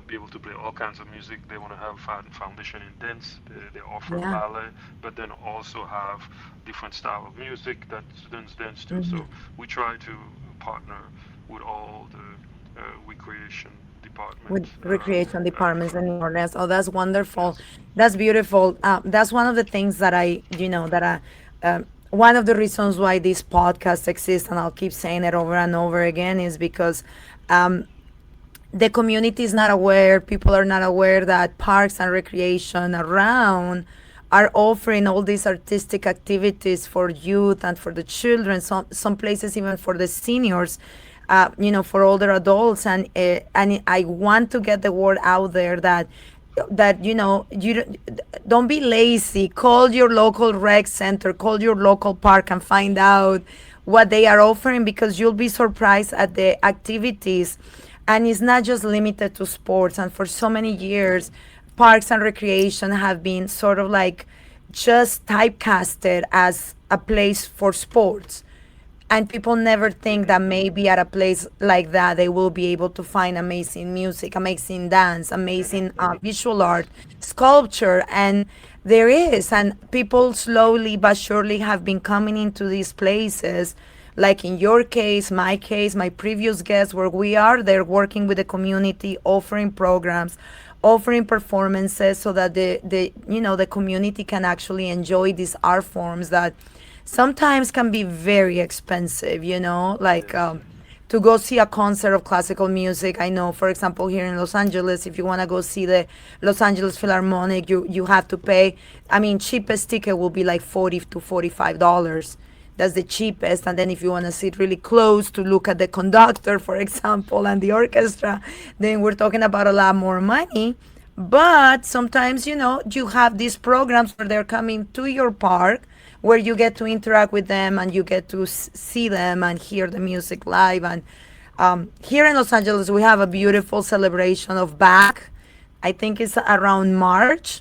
be able to play all kinds of music. They want to have foundation in dance. They offer Yeah. ballet, but then also have different style of music that students dance to. Mhm. So we try to partner with all the recreation With department. recreation departments and awareness. Oh, that's wonderful. Yes. That's beautiful. That's one of the things that one of the reasons why this podcast exists, and I'll keep saying it over and over again, is because um, the community is not aware, people are not aware that parks and recreation around are offering all these artistic activities for youth and for the children, some places even for the seniors, for older adults. And I want to get the word out there that don't be lazy. Call your local rec center, call your local park, and find out what they are offering, because you'll be surprised at the activities. And it's not just limited to sports. And for so many years, parks and recreation have been sort of like just typecasted as a place for sports, and people never think that maybe at a place like that they will be able to find amazing music, amazing dance, amazing visual art, sculpture. And there is, and people slowly but surely have been coming into these places, like in your case, my case, my previous guests, where we are there working with the community, offering programs, offering performances, so that the community can actually enjoy these art forms that sometimes can be very expensive, like Yes. to go see a concert of classical music. I know, for example, here in Los Angeles, if you want to go see the Los Angeles Philharmonic, you have to pay. I mean, cheapest ticket will be like $40 to $45. That's the cheapest. And then if you want to sit really close to look at the conductor, for example, and the orchestra, then we're talking about a lot more money. But sometimes, you have these programs where they're coming to your park, where you get to interact with them and you get to see them and hear the music live. And here in Los Angeles, we have a beautiful celebration of Bach. I think it's around March,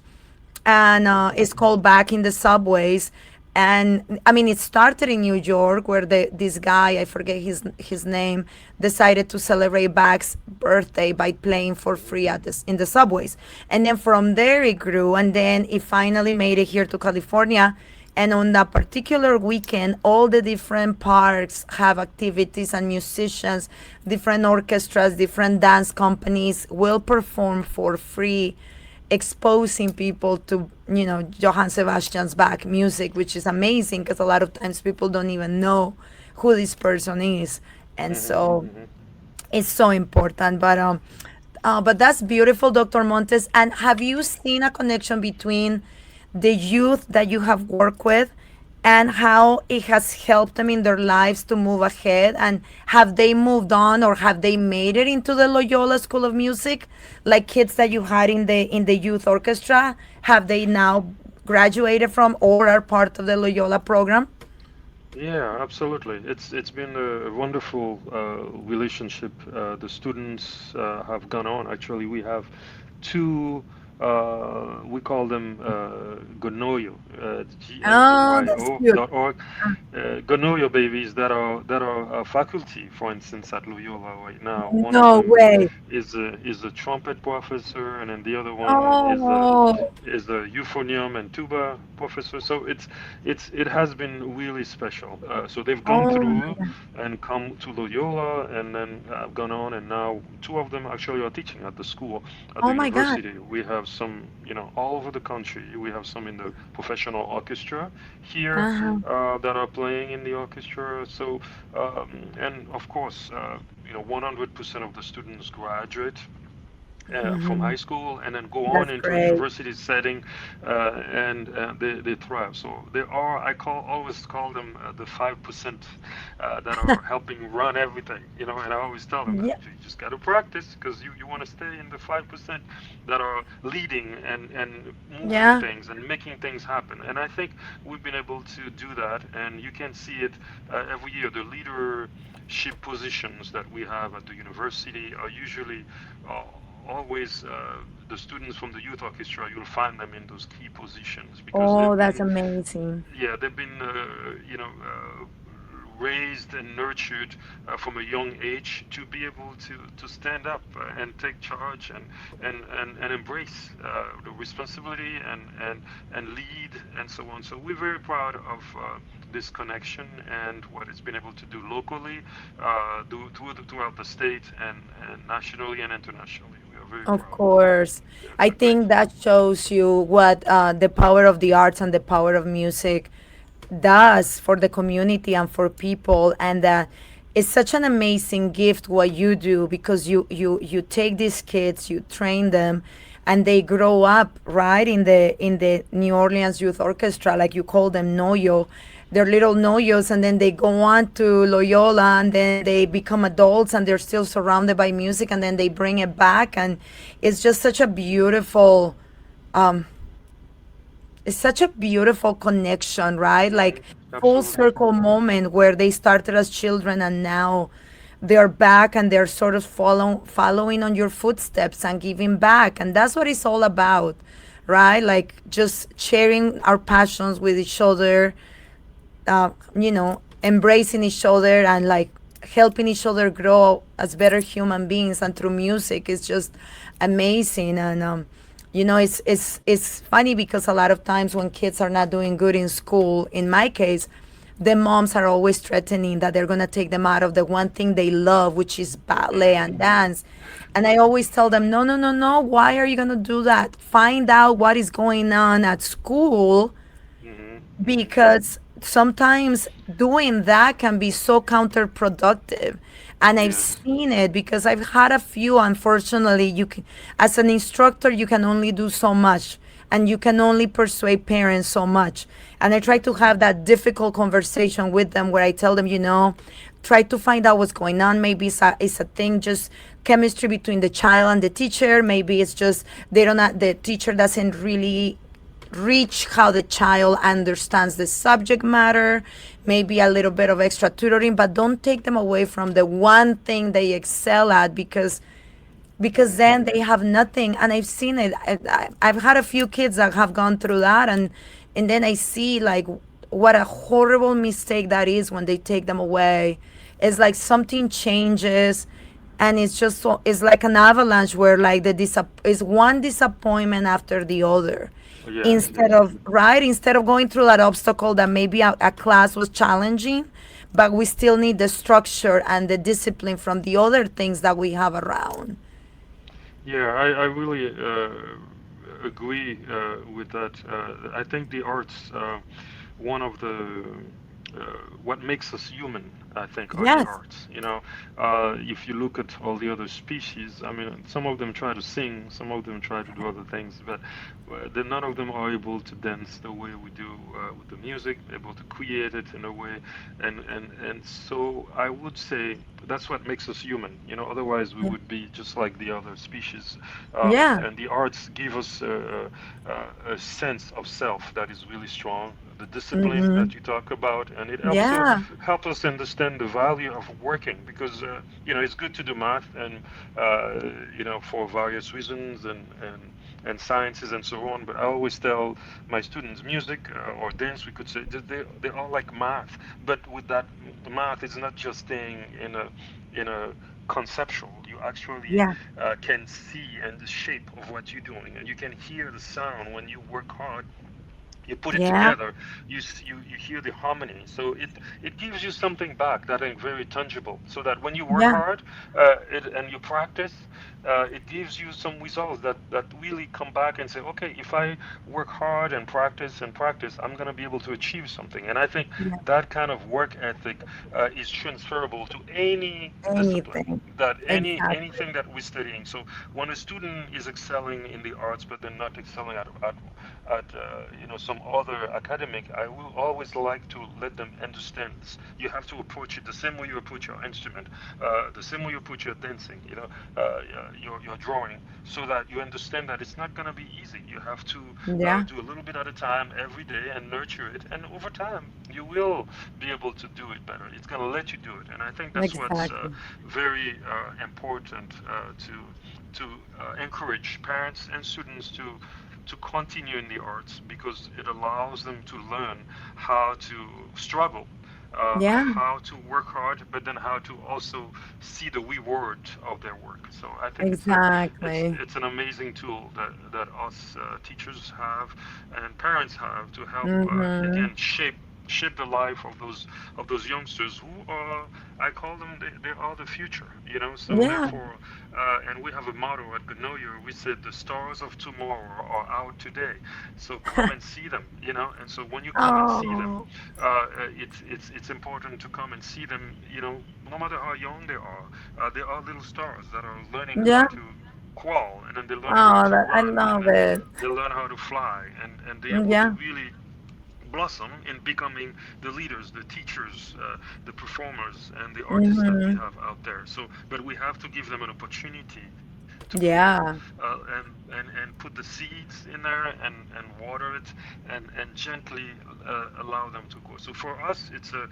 and it's called Back in the Subways. And I mean, it started in New York, where this guy, I forget his name, decided to celebrate Bach's birthday by playing for free in the subways. And then from there it grew, and then it finally made it here to California. And on that particular weekend, all the different parks have activities, and musicians, different orchestras, different dance companies will perform for free, exposing people to Johann Sebastian's Bach music, which is amazing, because a lot of times people don't even know who this person is. And so it's so important. But that's beautiful, Dr. Montes. And have you seen a connection between the youth that you have worked with and how it has helped them in their lives to move ahead? And have they moved on, or have they made it into the Loyola School of Music? Like kids that you had in the youth orchestra, have they now graduated from or are part of the Loyola program? Yeah, absolutely. It's been a wonderful relationship. The students have gone on. Actually, we have two. We call them Gonoyo, Oh, that's cute. GNOYO.org. Gonoyo babies that are faculty, for instance, at Loyola right now. One of No them way. is a trumpet professor, and then the other one Oh, is a euphonium and tuba professor. So it has been really special. So they've gone oh my through God. and come to Loyola, and then gone on, and now two of them actually are teaching at the school, at the Oh my God. university. We have some, all over the country. We have some in the professional orchestra here Uh-huh. that are playing in the orchestra. So, and of course, 100% of the students graduate from Hmm. high school and then go on That's into a great. university setting, and they thrive. So there are, always call them the 5% that are helping run everything, and I always tell them that Yeah. you just got to practice, because you want to stay in the 5% that are leading and moving Yeah. things and making things happen. And I think we've been able to do that, and you can see it every year. The leadership positions that we have at the university are usually uh, always the students from the youth orchestra. You'll find them in those key positions because Oh, they've that's been, amazing. yeah, they've been raised and nurtured from a young age to be able to stand up and take charge and embrace the responsibility and lead and so on. So we're very proud of this connection and what it's been able to do locally, throughout the state and nationally and internationally. We are very Of proud. course. Yeah, I thank think you. that shows you what the power of the arts and the power of music does for the community and for people, and that it's such an amazing gift what you do, because you take these kids, you train them, and they grow up right in the New Orleans Youth Orchestra, like you call them noyo. They're little noyos, and then they go on to Loyola, and then they become adults, and they're still surrounded by music, and then they bring it back, and it's just such a beautiful um, it's such a beautiful connection, right? Like full Absolutely. circle moment where they started as children and now they're back and they're sort of following on your footsteps and giving back. And that's what it's all about, right? Like just sharing our passions with each other, embracing each other and like helping each other grow as better human beings. And through music, it's just amazing. And it's funny because a lot of times when kids are not doing good in school, in my case, the moms are always threatening that they're going to take them out of the one thing they love, which is ballet and dance. And I always tell them, no, no, no, no. Why are you going to do that? Find out what is going on at school, Hmm. because sometimes doing that can be so counterproductive. And I've Yes. seen it because I've had a few. Unfortunately, you can, as an instructor, you can only do so much, and you can only persuade parents so much. And I try to have that difficult conversation with them where I tell them, try to find out what's going on. Maybe it's a thing, just chemistry between the child and the teacher. Maybe it's just they don't the teacher doesn't really reach how the child understands the subject matter, maybe a little bit of extra tutoring, but don't take them away from the one thing they excel at, because then they have nothing. And I've seen it. I've had a few kids that have gone through that, and then I see like what a horrible mistake that is when they take them away. It's like something changes, and it's just it's like an avalanche where like is one disappointment after the other, Yeah, instead yes. of right instead of going through that obstacle that maybe a class was challenging, but we still need the structure and the discipline from the other things that we have around. Yeah, I really agree with that. I think the arts, one of the what makes us human, I think, are the Yes. arts. If you look at all the other species, I mean, some of them try to sing, some of them try to do other things, but none of them are able to dance the way we do with the music, able to create it in a way, and so I would say that's what makes us human. Otherwise we Yeah. would be just like the other species. Yeah. And the arts give us a sense of self that is really strong. The discipline Mm-hmm. that you talk about, and it also Yeah. helps us understand the value of working because it's good to do math and for various reasons and sciences and so on. But I always tell my students, music or dance, we could say, they are like math. But with that, math is not just staying in a conceptual. You actually Yeah. can see and the shape of what you're doing, and you can hear the sound when you work hard. You put it Yeah. together, you hear the harmony, so it gives you something back that is very tangible, so that when you work Yeah. hard and you practice, it gives you some results that really come back and say, okay, if I work hard and practice, I'm going to be able to achieve something. And I think Yeah. that kind of work ethic is transferable to any discipline, Anything. that Exactly. anything that we're studying. So when a student is excelling in the arts but they're not excelling at some other academic, I will always like to let them understand this. You have to approach it the same way you approach your instrument, the same way you approach your dancing, your drawing, so that you understand that it's not going to be easy. You have to Yeah. do a little bit at a time every day and nurture it, and over time you will be able to do it better. It's going to let you do it, and I think that's what's Exactly. very important to encourage parents and students to continue in the arts because it allows them to learn how to struggle Yeah, how to work hard, but then how to also see the reward of their work. So I think exactly. it's an amazing tool that us teachers have and parents have to help Mm-hmm. again shape the life of those youngsters who are, I call them, they are the future, you know. So Yeah. therefore, and we have a motto at Gnoyer. We said the stars of tomorrow are out today. So come and see them, you know. And so when you come and see them, Oh, it's important to come and see them, you know, no matter how young they are. They are little stars that are learning how yeah. to crawl, and then they learn how Oh, to that, I run, and love then it. they learn how to fly, and they're able to Yeah. really blossom in becoming the leaders, the teachers, the performers, and the artists that we Mm-hmm. have out there. So, but we have to give them an opportunity to be able Yeah. and put the seeds in there and water it and gently allow them to grow. So for us, it's a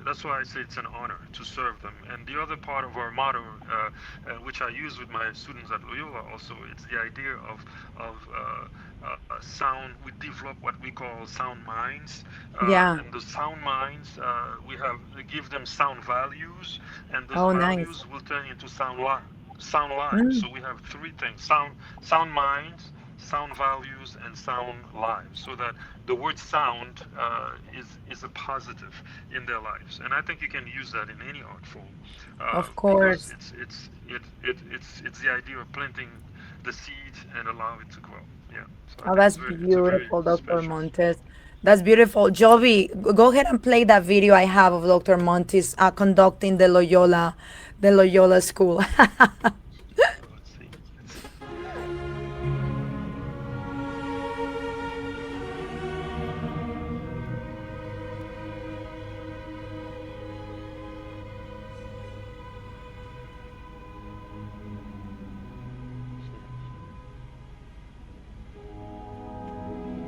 that's why I say it's an honor to serve them. And the other part of our motto, which I use with my students at Loyola, also, it's the idea of sound. We develop what we call sound minds, Yeah. and the sound minds we have give them sound values, and those Oh, nice. values will turn into sound lives. Mm. So we have three things: sound minds, sound values, and sound lives. So that the word sound is a positive in their lives, and I think you can use that in any art form Of because course. it's the idea of planting the seed and allow it to grow. Yeah. So I Oh, think that's it's a very beautiful, Dr. special. Montes. That's beautiful. Jovi, go ahead and play that video I have of Dr. Montes conducting the Loyola school. Let's see.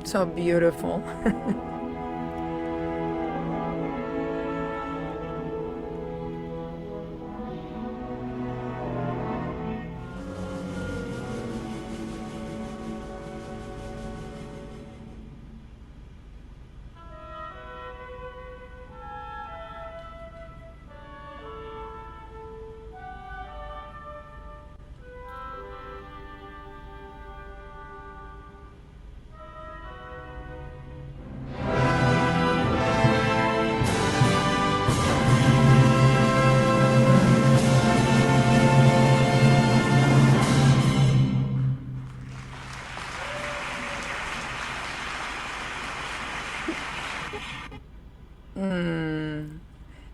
So beautiful.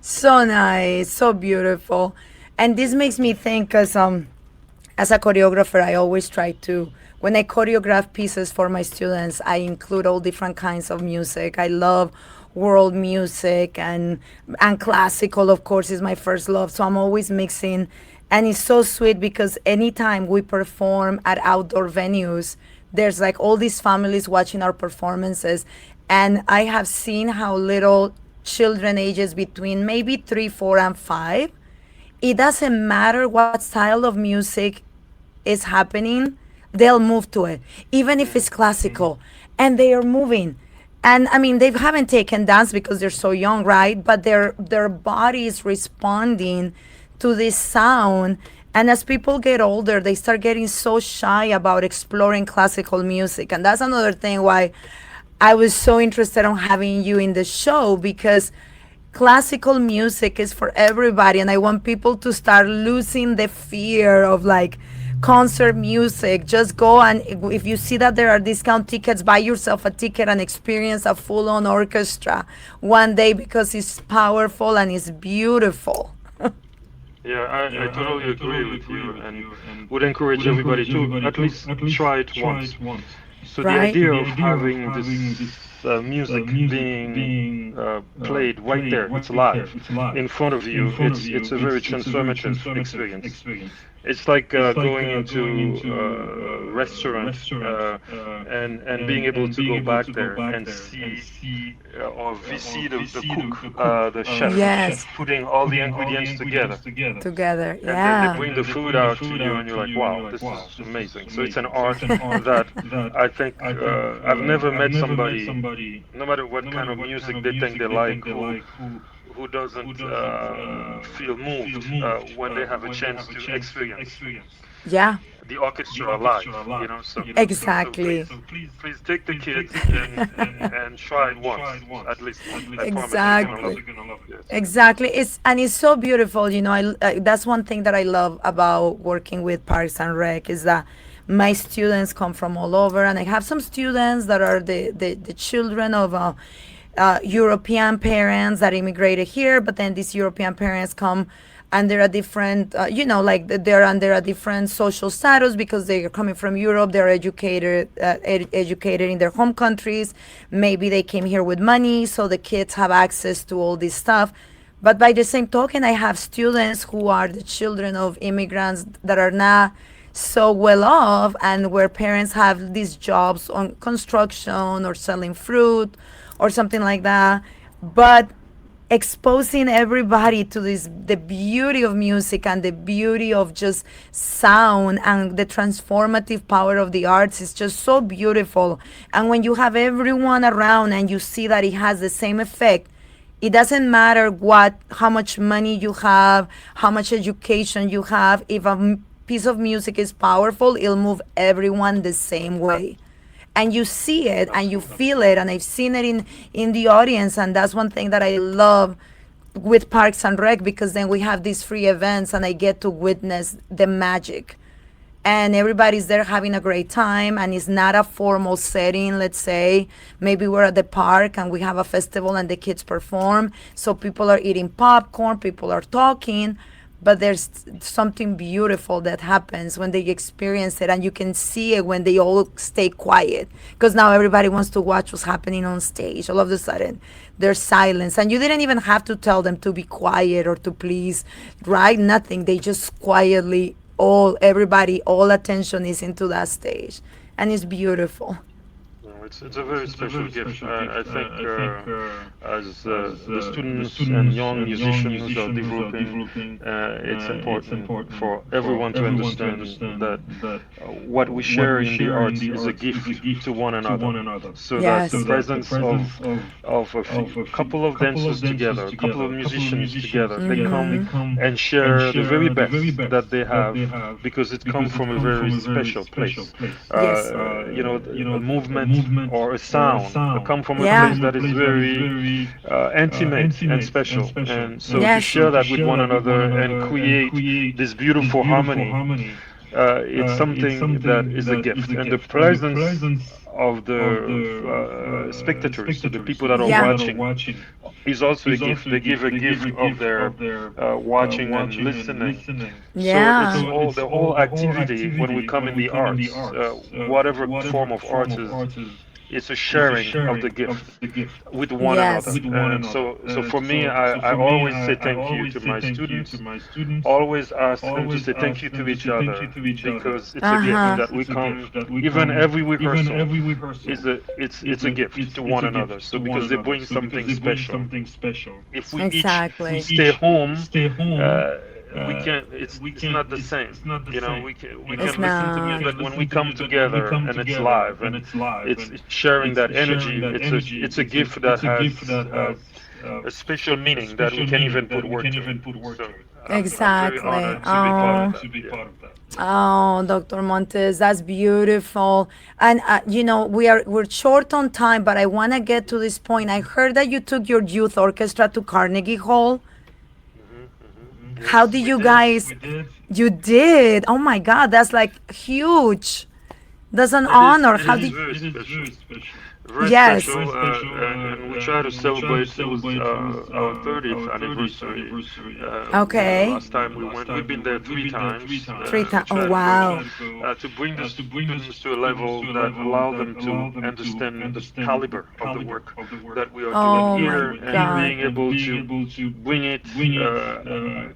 So nice, so beautiful. And this makes me think, because as a choreographer, I always try to, when I choreograph pieces for my students, I include all different kinds of music. I love world music, and classical, of course, is my first love. So I'm always mixing, and it's so sweet because anytime we perform at outdoor venues, there's like all these families watching our performances, and I have seen how little children ages between maybe 3, 4, and 5, it doesn't matter what style of music is happening, they'll move to it, even if it's classical, and they are moving. And I mean, they haven't taken dance because they're so young, right? But their body is responding to this sound. And as people get older, they start getting so shy about exploring classical music. And that's another thing why I was so interested on having you in the show, because classical music is for everybody, and I want people to start losing the fear of like concert music. Just go, and if you see that there are discount tickets, buy yourself a ticket and experience a full-on orchestra one day, because it's powerful and it's beautiful. Yeah, I totally agree with you and would encourage everybody to at least try it once. So the Right? idea of having this music being played right there, it's live in front of you. It's a very transformative experience. It's like going into a restaurant and being able to go back there and see see the cook, the chef, Yes, putting all the ingredients together, together. and then they Yeah. bring the food out to you, and you're like, wow, this is amazing. So it's an art that I think I've never met somebody no matter what kind of music they think they like, who doesn't feel moved when they have a chance to experience Yeah, the orchestra live, you know. So exactly. please take the kids and try it once at least. I promise you're gonna love Exactly. it. Yes. Exactly. It's so beautiful. That's one thing that I love about working with Parks and Rec is that my students come from all over, and I have some students that are the children of European parents that immigrated here, but then these European parents come under a different, like they're under a different social status because they are coming from Europe. They're educated in their home countries. Maybe they came here with money, so the kids have access to all this stuff. But by the same token, I have students who are the children of immigrants that are not so well off and where parents have these jobs on construction or selling fruit or something like that. But exposing everybody to this the beauty of music and the beauty of just sound and the transformative power of the arts is just so beautiful. And when you have everyone around and you see that it has the same effect, it doesn't matter how much money you have, how much education you have. If a piece of music is powerful, it'll move everyone the same way. And you see it and you feel it, and I've seen it in the audience, and that's one thing that I love with Parks and Rec, because then we have these free events and I get to witness the magic. And everybody's there having a great time, and it's not a formal setting. Let's say maybe we're at the park and we have a festival and the kids perform, so people are eating popcorn, people are talking, but there's something beautiful that happens when they experience it, and you can see it when they all stay quiet, because now everybody wants to watch what's happening on stage. All of a sudden there's silence, and you didn't even have to tell them to be quiet or to please, right? Nothing. They just quietly, all attention is into that stage, and it's beautiful. No, it's a very special gift. I think as the students and young musicians are developing, it's important for everyone to understand that what we share in the arts is a gift to one another. So that the Yes. presence of a couple of dancers together, a couple of musicians together, they come and share the very best that they have, because it comes from a very special place. Yes. A movement or a sound come from a Yeah. place that is very intimate and special. And so to Yes. share that with one another and create this beautiful harmony, it's something that is a gift. And the presence of the spectators, so the people that are Yeah. watching, is also a gift. They give a gift of their watching and listening. Yeah. So it's all the whole activity when we come in the arts, whatever form of art is, it's a sharing of the gift with one Yes. another. And so for me, I always say thank you to my students. Always ask them to say thank you to each other, because it's a gift that we come, even every rehearsal it's a gift to one another. So because they bring something special. If we Exactly. each stay home, we can't. It's not the same. You know, we can It's listen to not. music, but when we come together and it's live and it's sharing that energy, it's a gift that has a special meaning that we can't even put word to. So I'm very Exactly. honored to be part of that. Yeah. Oh, Dr. Montes, that's beautiful. And we're short on time, but I want to get to this point. I heard that you took your youth orchestra to Carnegie Hall. How Yes, did we you did. guys? You did. Oh my God, that's like huge. That's an It honor. is. How It is did? very special. Very Yes. special, and we try to celebrate. It was our 30th anniversary. Okay. Last time we went, we've been there 3 times. Three We times. try Oh to wow. to bring the students to a level that allow them to understand the caliber of the work that we are doing Oh my here, and God. being able to bring it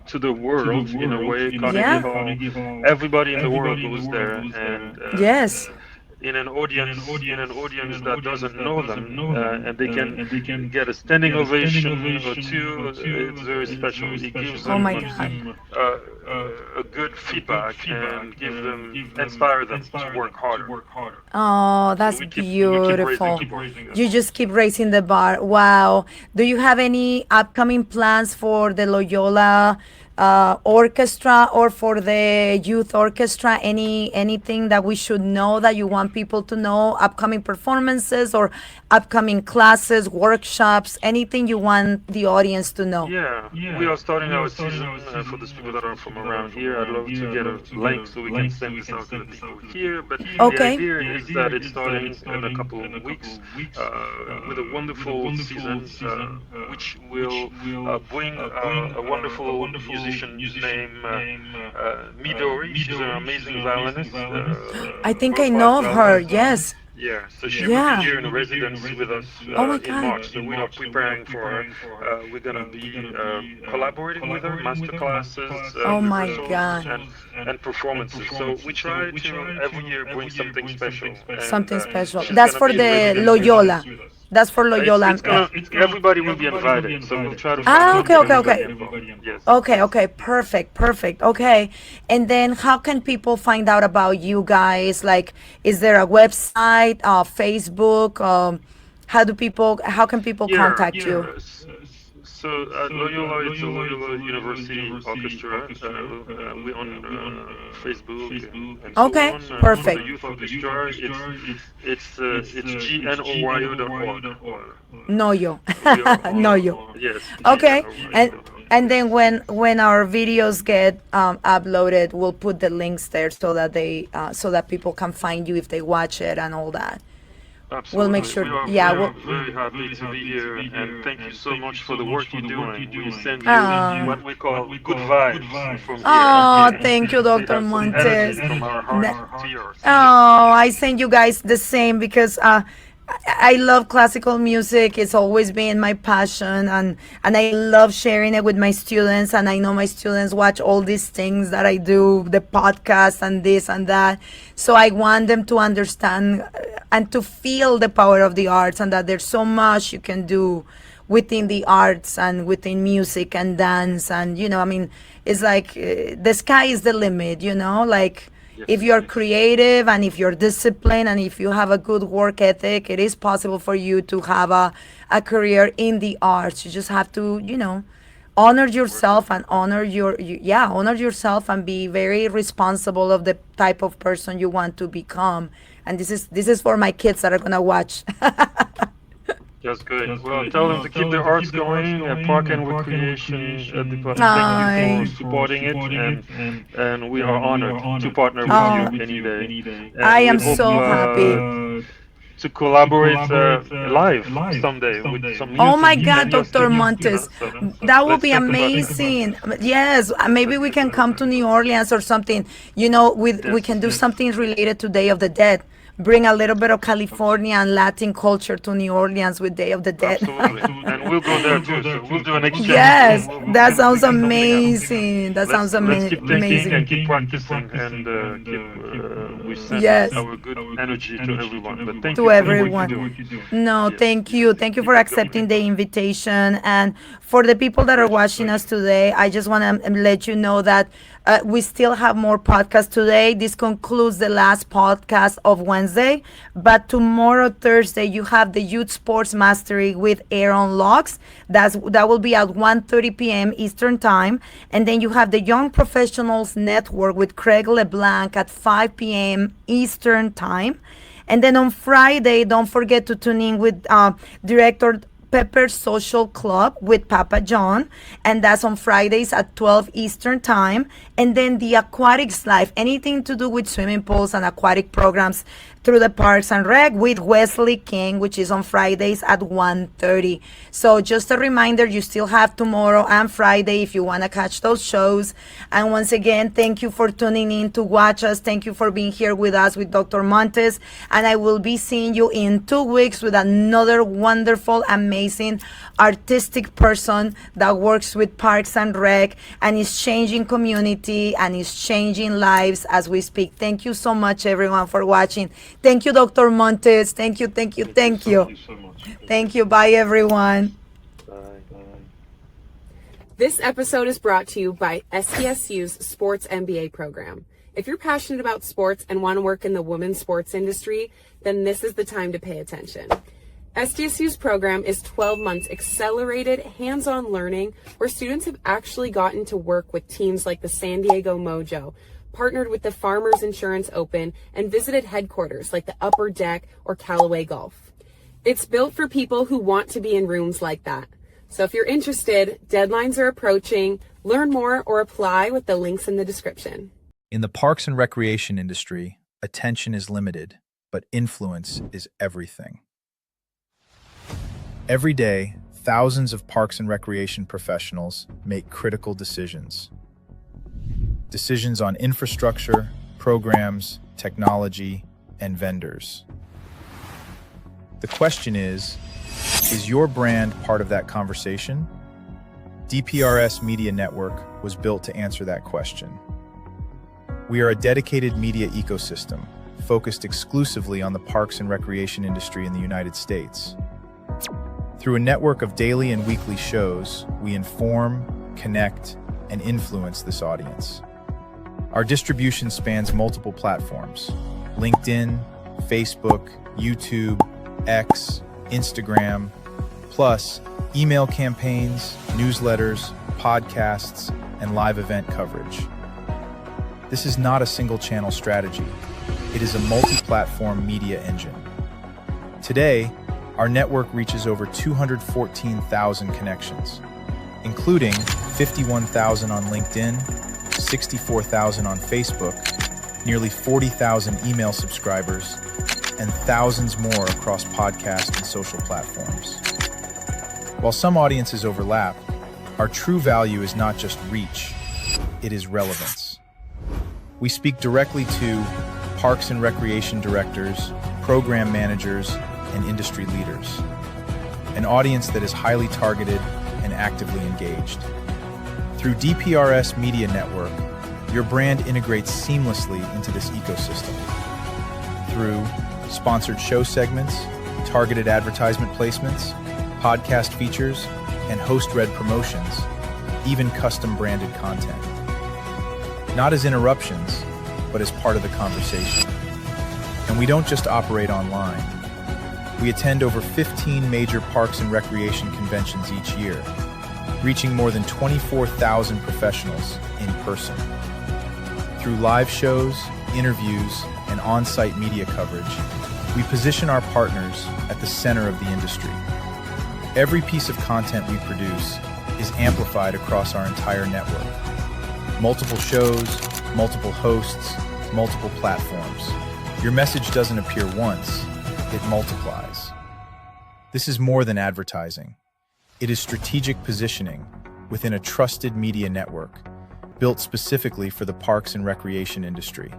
to the world in a way. Carnegie Yeah. Hall, everybody in the world goes there, and Yes. in an audience that doesn't know them, and they can get a standing ovation or two. It's very special. It gives Oh my them God. uh, a good feedback and inspire them to work harder. Oh, So that's we keep raising beautiful. keep raising that. You just keep raising the bar. Wow. Do you have any upcoming plans for the Loyola orchestra or for the youth orchestra? Anything that we should know that you want people to know? Upcoming performances or upcoming classes, workshops, anything you want the audience to know? Yeah, we are starting our season for those people that are from around here. I'd love to get a link so we can send this out to the people here. But the Okay. idea is that it's starting in a couple of weeks with a wonderful season, which will bring a wonderful musician named Midori. She's an amazing violinist. I think I World-class know of her. violinist. Yes. Yeah, so she will Yeah. be here in residence with us Oh my in God. March. So we are preparing for her. We're gonna be collaborating with her, master classes, Oh my rehearsals, God. and performances. So we try to every year bring something special. And Something special. she's That's gonna for be in the residence with us. Loyola. That's for Loyola. It's gonna everybody will be invited. So we'll try to Ah, find okay, okay, everybody okay. involved. Yes. Okay, okay, perfect, perfect. Okay. And then how can people find out about you guys? Like, is there a website, Facebook? How can people Yeah, contact yeah. you? So at Loyola, it's a Loyola University Orchestra. We're on Facebook and so Okay, on. For the perfect. youth orchestra, it's gnOYO.org. Know you. We are Know you. yes, Okay. And gnOYO.org. then when our videos get uploaded, we'll put the links there so that so that people can find you if they watch it and all that. Absolutely. We'll make sure. We are Yeah. very happy to be here, and thank you so much for the work you're doing. We send you Ah. what we call good vibes from here. Oh, thank you, We Dr. have some Montes. energy from our heart to yours. Oh, I send you guys the same because I love classical music. It's always been my passion, and I love sharing it with my students. And I know my students watch all these things that I do, the podcast and this and that. So I want them to understand and to feel the power of the arts, and that there's so much you can do within the arts and within music and dance. And I mean, it's like the sky is the limit. Like. If you're creative and if you're disciplined and if you have a good work ethic, it is possible for you to have a career in the arts. You just have to, honor yourself and honor honor yourself and be very responsible of the type of person you want to become. And this is for my kids that are gonna watch. That's good. Well, tell them to keep their arts going at Park and Recreation Department. Aye. Thank you for supporting it, and we are honored to partner with Oh. you any day. And I we am hope so happy. to collaborate live someday with some music. Oh my You God, send us Dr. the music, Montes. so That would let's be think about it. amazing. Yes, maybe we can come to New Orleans or something. We can do something related to Day of the Dead. Bring a little bit of California and Latin culture to New Orleans with Day of the Dead. Absolutely. And we'll go there too. So we'll do an exchange. Yes, We'll that make sounds something happen. amazing. That sounds Let's keep thinking amazing. and keep practicing and we send Yes. our good energy to everyone. But thank To you everyone. for what you do. No, Yes. thank you. Thank you for accepting the invitation. And for the people that are watching us today, I just want to let you know that we still have more podcasts today. This concludes the last podcast of Wednesday. But tomorrow, Thursday, you have the Youth Sports Mastery with Aaron Locks. That will be at 1:30 p.m. Eastern Time. And then you have the Young Professionals Network with Craig LeBlanc at 5 p.m. Eastern Time. And then on Friday, don't forget to tune in with Director Pepper Social Club with Papa John, and that's on Fridays at 12 Eastern Time. And then the Aquatics Life, anything to do with swimming pools and aquatic programs through the Parks and Rec with Wesley King, which is on Fridays at 1:30. So just a reminder, you still have tomorrow and Friday if you want to catch those shows. And once again, thank you for tuning in to watch us. Thank you for being here with us with Dr. Montes. And I will be seeing you in 2 weeks with another wonderful, amazing artistic person that works with Parks and Rec and is changing community and is changing lives as we speak. Thank you so much, everyone, for watching. Thank you, Dr. Montes. Thank you, thank you, thank Thank you. you so much. Thank you. Bye, everyone. Bye. Bye. This episode is brought to you by SDSU's Sports MBA program. If you're passionate about sports and want to work in the women's sports industry, then this is the time to pay attention. SDSU's program is 12 months accelerated hands-on learning where students have actually gotten to work with teams like the San Diego Mojo, partnered with the Farmers Insurance Open, and visited headquarters like the Upper Deck or Callaway Golf. It's built for people who want to be in rooms like that. So if you're interested, deadlines are approaching. Learn more or apply with the links in the description. In the parks and recreation industry, attention is limited, but influence is everything. Every day, thousands of parks and recreation professionals make critical decisions. Decisions on infrastructure, programs, technology, and vendors. The question is your brand part of that conversation? DPRS Media Network was built to answer that question. We are a dedicated media ecosystem focused exclusively on the parks and recreation industry in the United States. Through a network of daily and weekly shows, we inform, connect, and influence this audience. Our distribution spans multiple platforms: LinkedIn, Facebook, YouTube, X, Instagram, plus email campaigns, newsletters, podcasts, and live event coverage. This is not a single-channel strategy. It is a multi-platform media engine. Today, our network reaches over 214,000 connections, including 51,000 on LinkedIn, 64,000 on Facebook, nearly 40,000 email subscribers, and thousands more across podcast and social platforms. While some audiences overlap, our true value is not just reach, it is relevance. We speak directly to parks and recreation directors, program managers, and industry leaders, an audience that is highly targeted and actively engaged. Through DPRS Media Network, your brand integrates seamlessly into this ecosystem. Through sponsored show segments, targeted advertisement placements, podcast features, and host-read promotions, even custom-branded content. Not as interruptions, but as part of the conversation. And we don't just operate online. We attend over 15 major parks and recreation conventions each year, reaching more than 24,000 professionals in person. Through live shows, interviews, and on-site media coverage, we position our partners at the center of the industry. Every piece of content we produce is amplified across our entire network. Multiple shows, multiple hosts, multiple platforms. Your message doesn't appear once, it multiplies. This is more than advertising. It is strategic positioning within a trusted media network built specifically for the parks and recreation industry.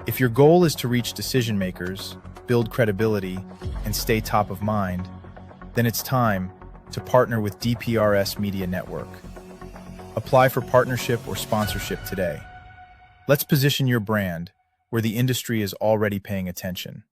If your goal is to reach decision makers, build credibility, and stay top of mind, then it's time to partner with DPRS Media Network. Apply for partnership or sponsorship today. Let's position your brand where the industry is already paying attention.